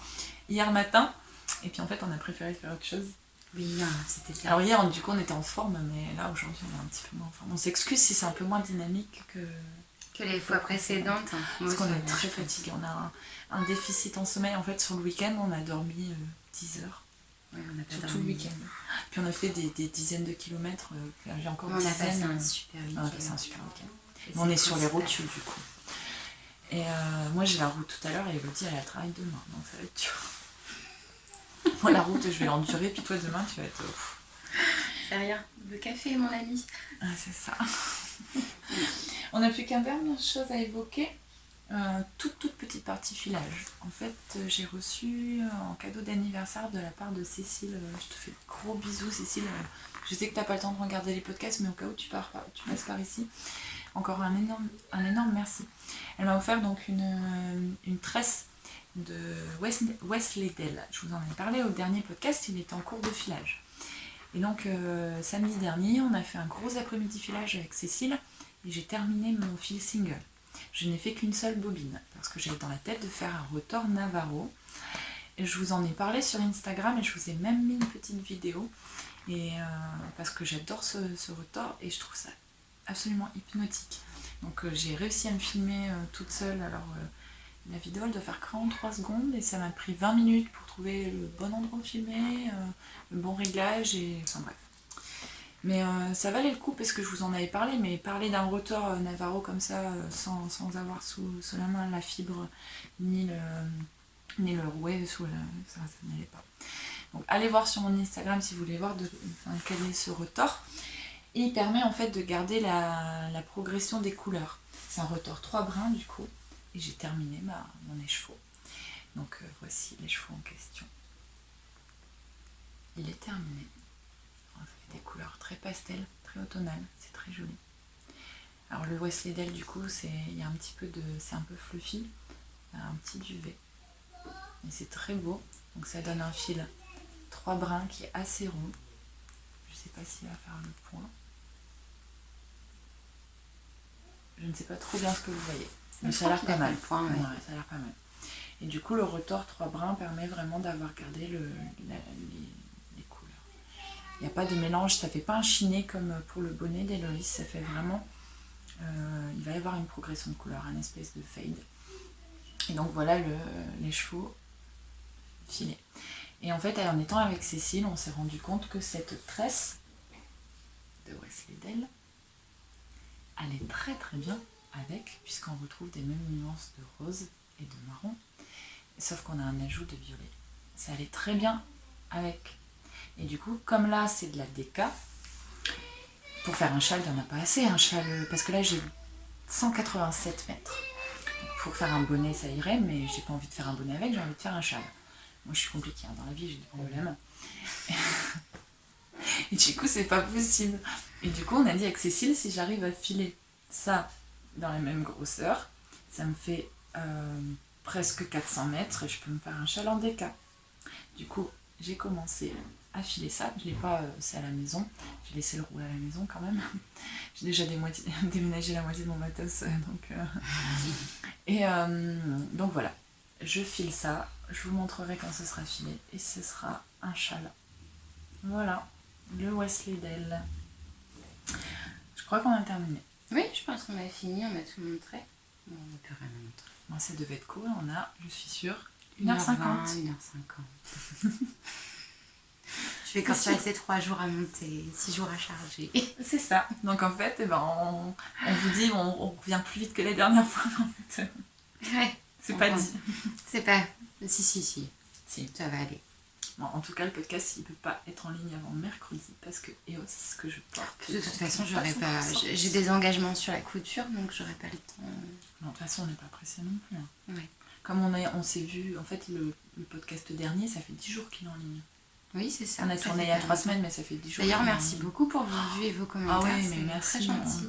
hier matin. Et puis en fait, on a préféré faire autre chose. Oui, c'était bien. Alors hier, du coup, on était en forme, mais là, aujourd'hui, on est un petit peu moins en forme. On s'excuse si c'est un peu moins dynamique que les fois précédentes. Parce qu'on est très fatigué. On a un déficit en sommeil. En fait, sur le week-end, on a dormi 10 heures. Ouais, on a pas sur dormi. tout le week-end. Puis on a fait des dizaines de kilomètres. J'ai encore on a passé un super week-end. On a passé un super week-end. Mais on est sur les rotules, du coup. Et moi, j'ai la route tout à l'heure et Elodie, elle a le travail demain. Donc ça va être dur. Moi, la route, je vais l'endurer, puis toi, demain, tu vas être... C'est rien. Le café, mon ami. Ah, c'est ça. On n'a plus qu'une dernière chose à évoquer. Toute petite partie filage. En fait, j'ai reçu en cadeau d'anniversaire de la part de Cécile. Je te fais de gros bisous, Cécile. Je sais que tu n'as pas le temps de regarder les podcasts, mais au cas où tu passes par ici, encore un énorme merci. Elle m'a offert donc une tresse de Westleydale. Je vous en ai parlé au dernier podcast, il était en cours de filage. Et donc samedi dernier, on a fait un gros après-midi filage avec Cécile et j'ai terminé mon fil single. Je n'ai fait qu'une seule bobine parce que j'avais dans la tête de faire un rotor Navarro. Et je vous en ai parlé sur Instagram et je vous ai même mis une petite vidéo et parce que j'adore ce rotor et je trouve ça absolument hypnotique. Donc j'ai réussi à me filmer toute seule. Alors la vidéo elle doit faire 43 secondes et ça m'a pris 20 minutes pour trouver le bon endroit où filmer, le bon réglage et enfin bref. Mais ça valait le coup parce que je vous en avais parlé, mais parler d'un rotor Navarro comme ça sans avoir sous la main la fibre ni le rouet ça n'allait pas. Donc allez voir sur mon Instagram si vous voulez voir quel est ce rotor. Et il permet en fait de garder la progression des couleurs. C'est un rotor 3 brins du coup. Et j'ai terminé mon écheveau. Donc voici l'écheveau en question. Il est terminé. Ça fait des couleurs très pastel, très automnales. C'est très joli. Alors le Westleydale du coup, c'est un peu fluffy. Il y a un petit duvet. Mais c'est très beau. Donc ça donne un fil 3 brins qui est assez rond. Je ne sais pas s'il va faire le point. Je ne sais pas trop bien ce que vous voyez. Mais ça a l'air pas mal. Point, ouais. Ouais, ça a l'air pas mal. Et du coup, le rotor 3 brins permet vraiment d'avoir gardé les couleurs. Il n'y a pas de mélange, ça fait pas un chiné comme pour le bonnet d'Héloïse. Ça fait vraiment... il va y avoir une progression de couleur, un espèce de fade. Et donc voilà les chevaux filés. Et en fait, en étant avec Cécile, on s'est rendu compte que cette tresse de Westleydale allait très très bien avec, puisqu'on retrouve des mêmes nuances de rose et de marron, sauf qu'on a un ajout de violet. Ça allait très bien avec. Et du coup, comme là c'est de la déca, pour faire un châle, il n'y en a pas assez, un châle, parce que là j'ai 187 mètres. Donc, pour faire un bonnet, ça irait, mais j'ai pas envie de faire un bonnet avec, j'ai envie de faire un châle. Moi je suis compliquée, dans la vie j'ai des problèmes. Et du coup c'est pas possible. Et du coup, on a dit avec Cécile, si j'arrive à filer ça dans la même grosseur, ça me fait presque 400 mètres et je peux me faire un châle en déca. Du coup, j'ai commencé à filer ça. Je ne l'ai pas, c'est à la maison. J'ai laissé le rouler à la maison quand même. J'ai déjà déménagé la moitié de mon matos. Donc voilà, je file ça. Je vous montrerai quand ce sera filé. Et ce sera un châle. Voilà, le Wensleydale. Je crois qu'on a terminé. Oui, je pense qu'on a fini, on a tout montré. Bon, on n'a plus rien à montrer. Bon, ça devait être cool, on a, je suis sûre, 1h50. 1h50. Je vais quand même passer 3 jours à monter, 6 jours à charger. C'est ça. Donc en fait, on vous dit, on revient plus vite que la dernière fois. En fait. Ouais. C'est pas dit. C'est pas... Si. Ça va aller. Bon, en tout cas, le podcast, il peut pas être en ligne avant mercredi parce que EOS, ce que je porte. De toute façon, j'ai des engagements sur la couture, donc j'aurai pas le temps. Non, de toute façon, on n'est pas pressé non plus. Hein. Ouais. Comme on s'est vu, en fait, le podcast dernier, ça fait 10 jours qu'il est en ligne. Oui, c'est ça. On a tourné il y a 3 semaines, mais ça fait 10 jours. D'ailleurs, merci beaucoup pour vos vues et vos commentaires. Ah oui, mais merci. Très gentil.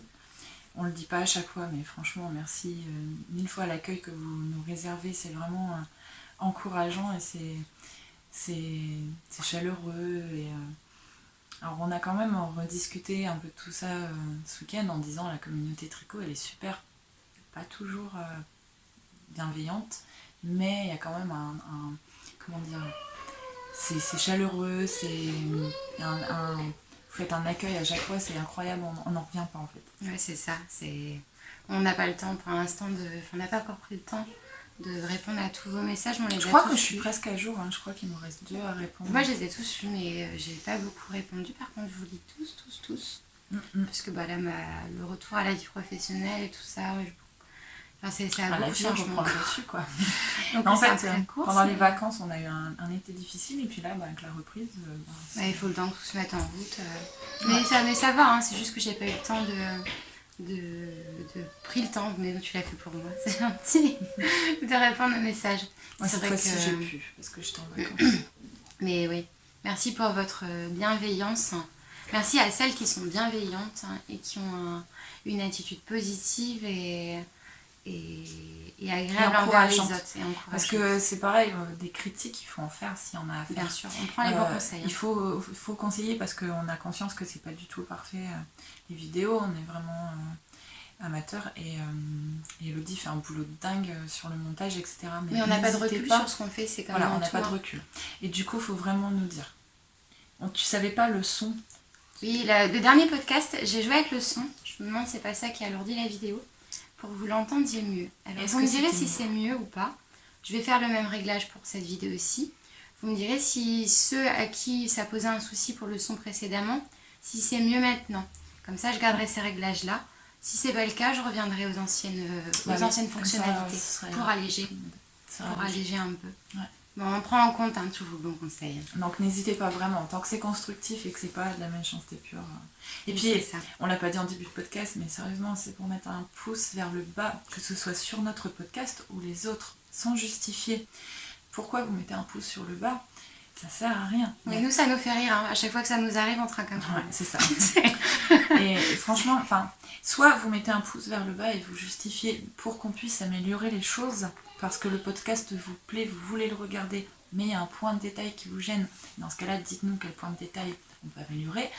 On le dit pas à chaque fois, mais franchement, merci 1000 fois l'accueil que vous nous réservez. C'est vraiment encourageant et c'est chaleureux. Alors, on a quand même rediscuté un peu de tout ça ce week-end en disant la communauté tricot, elle est super, pas toujours bienveillante, mais il y a quand même comment dire, c'est chaleureux, vous faites un accueil à chaque fois, c'est incroyable, on n'en revient pas en fait. Ouais, c'est ça, on n'a pas le temps pour l'instant on n'a pas encore pris le temps de répondre à tous vos messages, mais on les a tous. Je crois que je suis presque à jour, hein. Je crois qu'il me reste 2 à répondre. Moi je les ai tous lus, mais j'ai pas beaucoup répondu, par contre je vous lis tous. Parce que bah, là, le retour à la vie professionnelle et tout ça, ça a la beaucoup vie changé. reprend le dessus, quoi. Donc, en fait, pendant les vacances, on a eu un été difficile, et puis là, avec la reprise... il faut le temps que tout se mette en route. Mais ça va, hein, c'est juste que j'ai pas eu le temps de pris le temps, mais tu l'as fait pour moi, c'est gentil, de répondre aux messages. Moi, cette fois-ci, j'ai pu, parce que j'étais en vacances. Mais oui, merci pour votre bienveillance. Merci à celles qui sont bienveillantes et qui ont une attitude positive et agréable envers les autres. Parce que c'est pareil, des critiques, il faut en faire s'il y en a à faire. Bien sûr, on prend les bons conseils. Il faut conseiller parce qu'on a conscience que c'est pas du tout parfait. Les vidéos, on est vraiment amateur et Elodie fait un boulot de dingue sur le montage, etc. Mais on n'a pas de recul sur ce qu'on fait, c'est comme on n'a pas de recul. Et du coup, il faut vraiment nous dire. Tu savais pas le son? Oui, le dernier podcast, j'ai joué avec le son. Je me demande si c'est pas ça qui alourdit la vidéo. Pour que vous l'entendiez mieux. Alors vous me direz si c'est mieux ou pas. Je vais faire le même réglage pour cette vidéo-ci. Vous me direz si ceux à qui ça posait un souci pour le son précédemment, si c'est mieux maintenant. Comme ça, je garderai ces réglages-là. Si c'est pas le cas, je reviendrai aux anciennes fonctionnalités pour alléger un peu. Ouais. Bon, on prend en compte tous vos bons conseils. Donc n'hésitez pas vraiment, tant que c'est constructif et que c'est pas de la méchanceté pure. Et puis, on l'a pas dit en début de podcast, mais sérieusement, c'est pour mettre un pouce vers le bas, que ce soit sur notre podcast ou les autres, sans justifier. Pourquoi vous mettez un pouce sur le bas? Ça sert à rien. Mais nous, ça nous fait rire. Hein. À chaque fois que ça nous arrive, on trinque un peu. Ouais, c'est ça. Et franchement, soit vous mettez un pouce vers le bas et vous justifiez pour qu'on puisse améliorer les choses, parce que le podcast vous plaît, vous voulez le regarder, mais il y a un point de détail qui vous gêne. Dans ce cas-là, dites-nous quel point de détail on peut améliorer.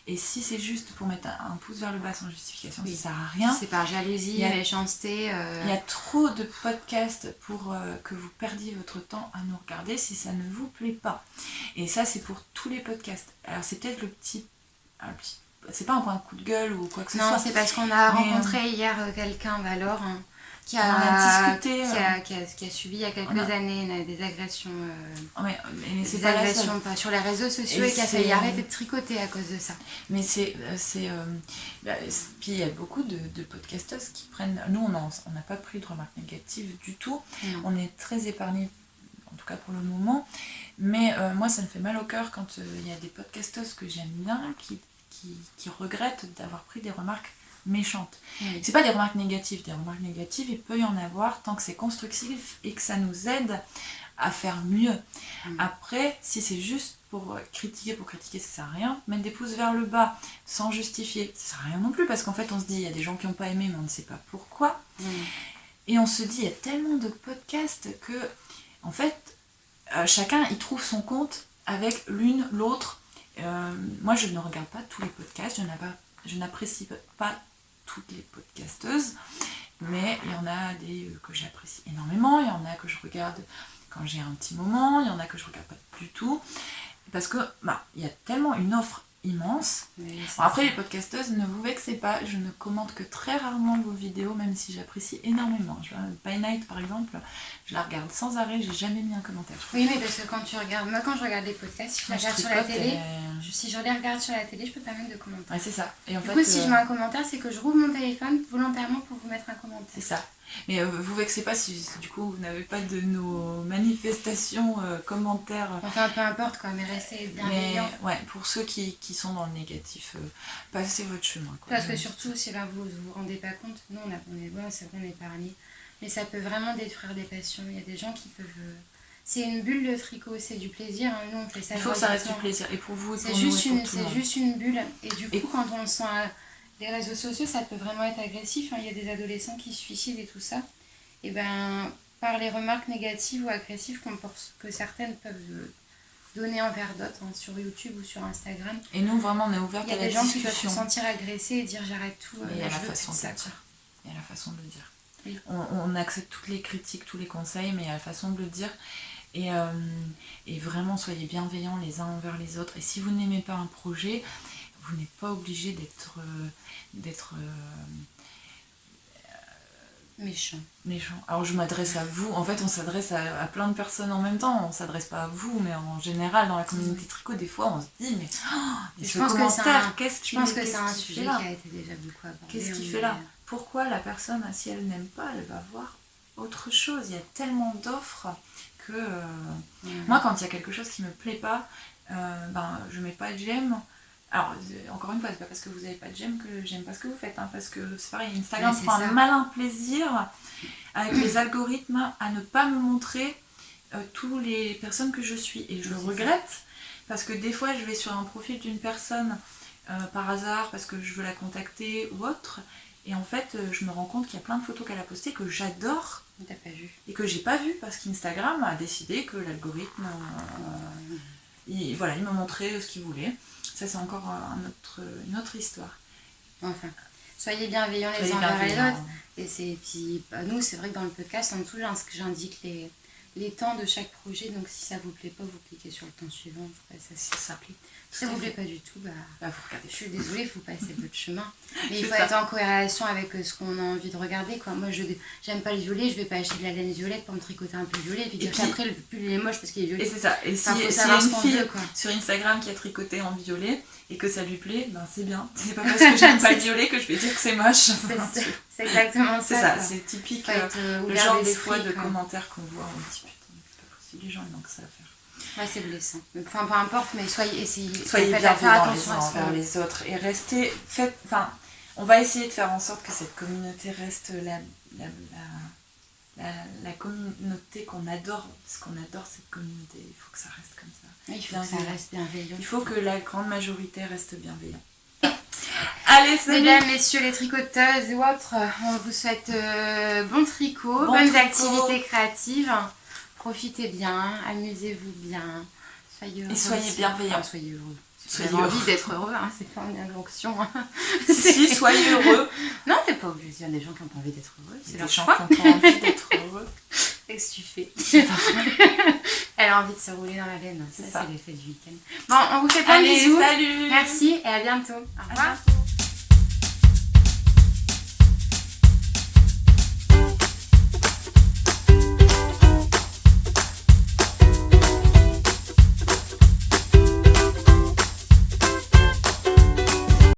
Et si c'est juste pour mettre un pouce vers le bas sans justification, ça sert à rien. C'est par jalousie, méchanceté. Il y a trop de podcasts pour que vous perdiez votre temps à nous regarder si ça ne vous plaît pas. Et ça, c'est pour tous les podcasts. Alors, c'est peut-être le petit... C'est pas un point de coup de gueule ou quoi que ce soit. Non, c'est parce qu'on a rencontré hier quelqu'un, Valor, qui a subi il y a quelques années des agressions, des agressions sur les réseaux sociaux et qui a failli arrêter de tricoter à cause de ça. Mais puis il y a beaucoup de podcasteuses qui prennent... Nous, on n'a pas pris de remarques négatives du tout. Non. On est très épargnés, en tout cas pour le moment. Mais moi, ça me fait mal au cœur quand il y a des podcasteuses que j'aime bien qui regrettent d'avoir pris des remarques méchantes. Oui. C'est pas des remarques négatives. Des remarques négatives, il peut y en avoir tant que c'est constructif et que ça nous aide à faire mieux. Après, si c'est juste pour critiquer, ça sert à rien. Mettre des pouces vers le bas sans justifier, ça sert à rien non plus, parce qu'en fait on se dit, il y a des gens qui n'ont pas aimé, mais on ne sait pas pourquoi. Et on se dit, il y a tellement de podcasts que, en fait, chacun y trouve son compte avec l'une, l'autre. Moi, je ne regarde pas tous les podcasts, je n'apprécie pas toutes les podcasteuses, mais il y en a des que j'apprécie énormément, il y en a que je regarde quand j'ai un petit moment, il y en a que je regarde pas du tout, parce que il y a tellement une offre immense. Après, les podcasteuses, ne vous vexez pas, je ne commente que très rarement vos vidéos, même si j'apprécie énormément. By Night, par exemple, je la regarde sans arrêt, j'ai jamais mis un commentaire. Oui, mais parce que quand tu regardes, moi quand je regarde les podcasts, si je les regarde sur la télé, si je les regarde sur la télé, je peux pas mettre de commentaires. Ouais, c'est ça. Et en du fait, coup, si je mets un commentaire, c'est que je rouvre mon téléphone volontairement pour vous mettre un commentaire. C'est ça. Mais vous vexez pas si du coup vous n'avez pas de nos manifestations, commentaires. Enfin, peu importe quoi, mais restez bienveillants. Mais ouais, pour ceux qui sont dans le négatif, passez votre chemin. Quoi. Parce que surtout, si là vous vous rendez pas compte, nous on est bon, c'est bon, on est épargnés. Mais ça peut vraiment détruire des passions. Il y a des gens qui peuvent. C'est une bulle de tricot, c'est du plaisir. Hein. Nous on fait ça. Il faut que ça reste du plaisir. Et pour vous, c'est juste une bulle. Et du coup, quand on sent. Les réseaux sociaux, ça peut vraiment être agressif. Hein. Il y a des adolescents qui se suicident et tout ça. Et ben, par les remarques négatives ou agressives que certaines peuvent donner envers d'autres, hein, sur YouTube ou sur Instagram. Et nous, vraiment, on est ouverte à la discussion. Il y a des gens qui peuvent se sentir agressés et dire j'arrête tout. Il y a la façon de le dire. Il y a la façon de le dire. Oui. On accepte toutes les critiques, tous les conseils, mais il y a la façon de le dire. Et vraiment, soyez bienveillants les uns envers les autres. Et si vous n'aimez pas un projet, vous n'êtes pas obligé d'être méchant. Alors je m'adresse à vous. En fait, on s'adresse à plein de personnes en même temps. On s'adresse pas à vous, mais en général, dans la communauté tricot, des fois, on se dit mais je pense que c'est un sujet qui a été déjà beaucoup abordé. Qu'est-ce qu'il fait là ? Pourquoi la personne, si elle n'aime pas, elle va voir autre chose ? Il y a tellement d'offres que moi, quand il y a quelque chose qui me plaît pas, je mets pas de j'aime. Alors, encore une fois, c'est pas parce que vous n'avez pas de j'aime que j'aime pas ce que vous faites, hein, parce que c'est pareil, Instagram prend un malin plaisir avec les algorithmes à ne pas me montrer toutes les personnes que je suis. Et je le regrette, parce que des fois, je vais sur un profil d'une personne par hasard, parce que je veux la contacter ou autre, et en fait, je me rends compte qu'il y a plein de photos qu'elle a postées que j'adore, t'as pas vu. Et que j'ai pas vu, parce qu'Instagram a décidé que l'algorithme, il me montrait ce qu'il voulait. Ça, c'est encore une autre histoire. Enfin, soyez bienveillants les uns envers les autres. Et puis, nous, c'est vrai que dans le podcast, en dessous, j'indique les temps de chaque projet. Donc, si ça vous plaît pas, vous cliquez sur le temps suivant. C'est simple. Si ça vous plaît pas du tout, vous regardez. Je suis désolée, il faut passer votre chemin. Mais il faut être en corrélation avec ce qu'on a envie de regarder, quoi. Moi, j'aime pas le violet, je vais pas acheter de la laine violette pour me tricoter un pull violet. Et puis après, le pull il est moche parce qu'il est violet. Et c'est ça. Et si y a une fille sur Instagram qui a tricoté en violet et que ça lui plaît, c'est bien. C'est pas parce que j'aime pas le violet que je vais dire que c'est moche. C'est exactement ça. C'est ça, c'est typique. Le genre des fois de commentaires qu'on voit, on dit putain, c'est pas possible, les gens ils n'ont que ça à faire. Ouais, c'est blessant. Enfin, peu importe, mais soyez bienveillants les uns envers les autres et on va essayer de faire en sorte que cette communauté reste la communauté qu'on adore, parce qu'on adore cette communauté. Il faut que ça reste comme ça. Il faut que ça reste bienveillant. Il faut que la grande majorité reste bienveillante. Allez, salut. Mesdames, messieurs les tricoteuses et autres, on vous souhaite bon tricot, bonnes activités créatives. Profitez bien, amusez-vous bien, soyez heureux. Et soyez bienveillants. Soyez heureux. Soyez envie d'être heureux, hein, c'est pas une injonction. Si, soyez heureux. Non, t'es pas obligé. Il y a des gens qui n'ont pas envie d'être heureux. C'est leur choix. Qui n'ont pas envie d'être heureux. Qu'est-ce que tu fais? Elle a envie de se rouler dans la laine. Ça, c'est l'effet du week-end. Bon, on vous fait plein de bisous. Salut. Merci et à bientôt. Au revoir.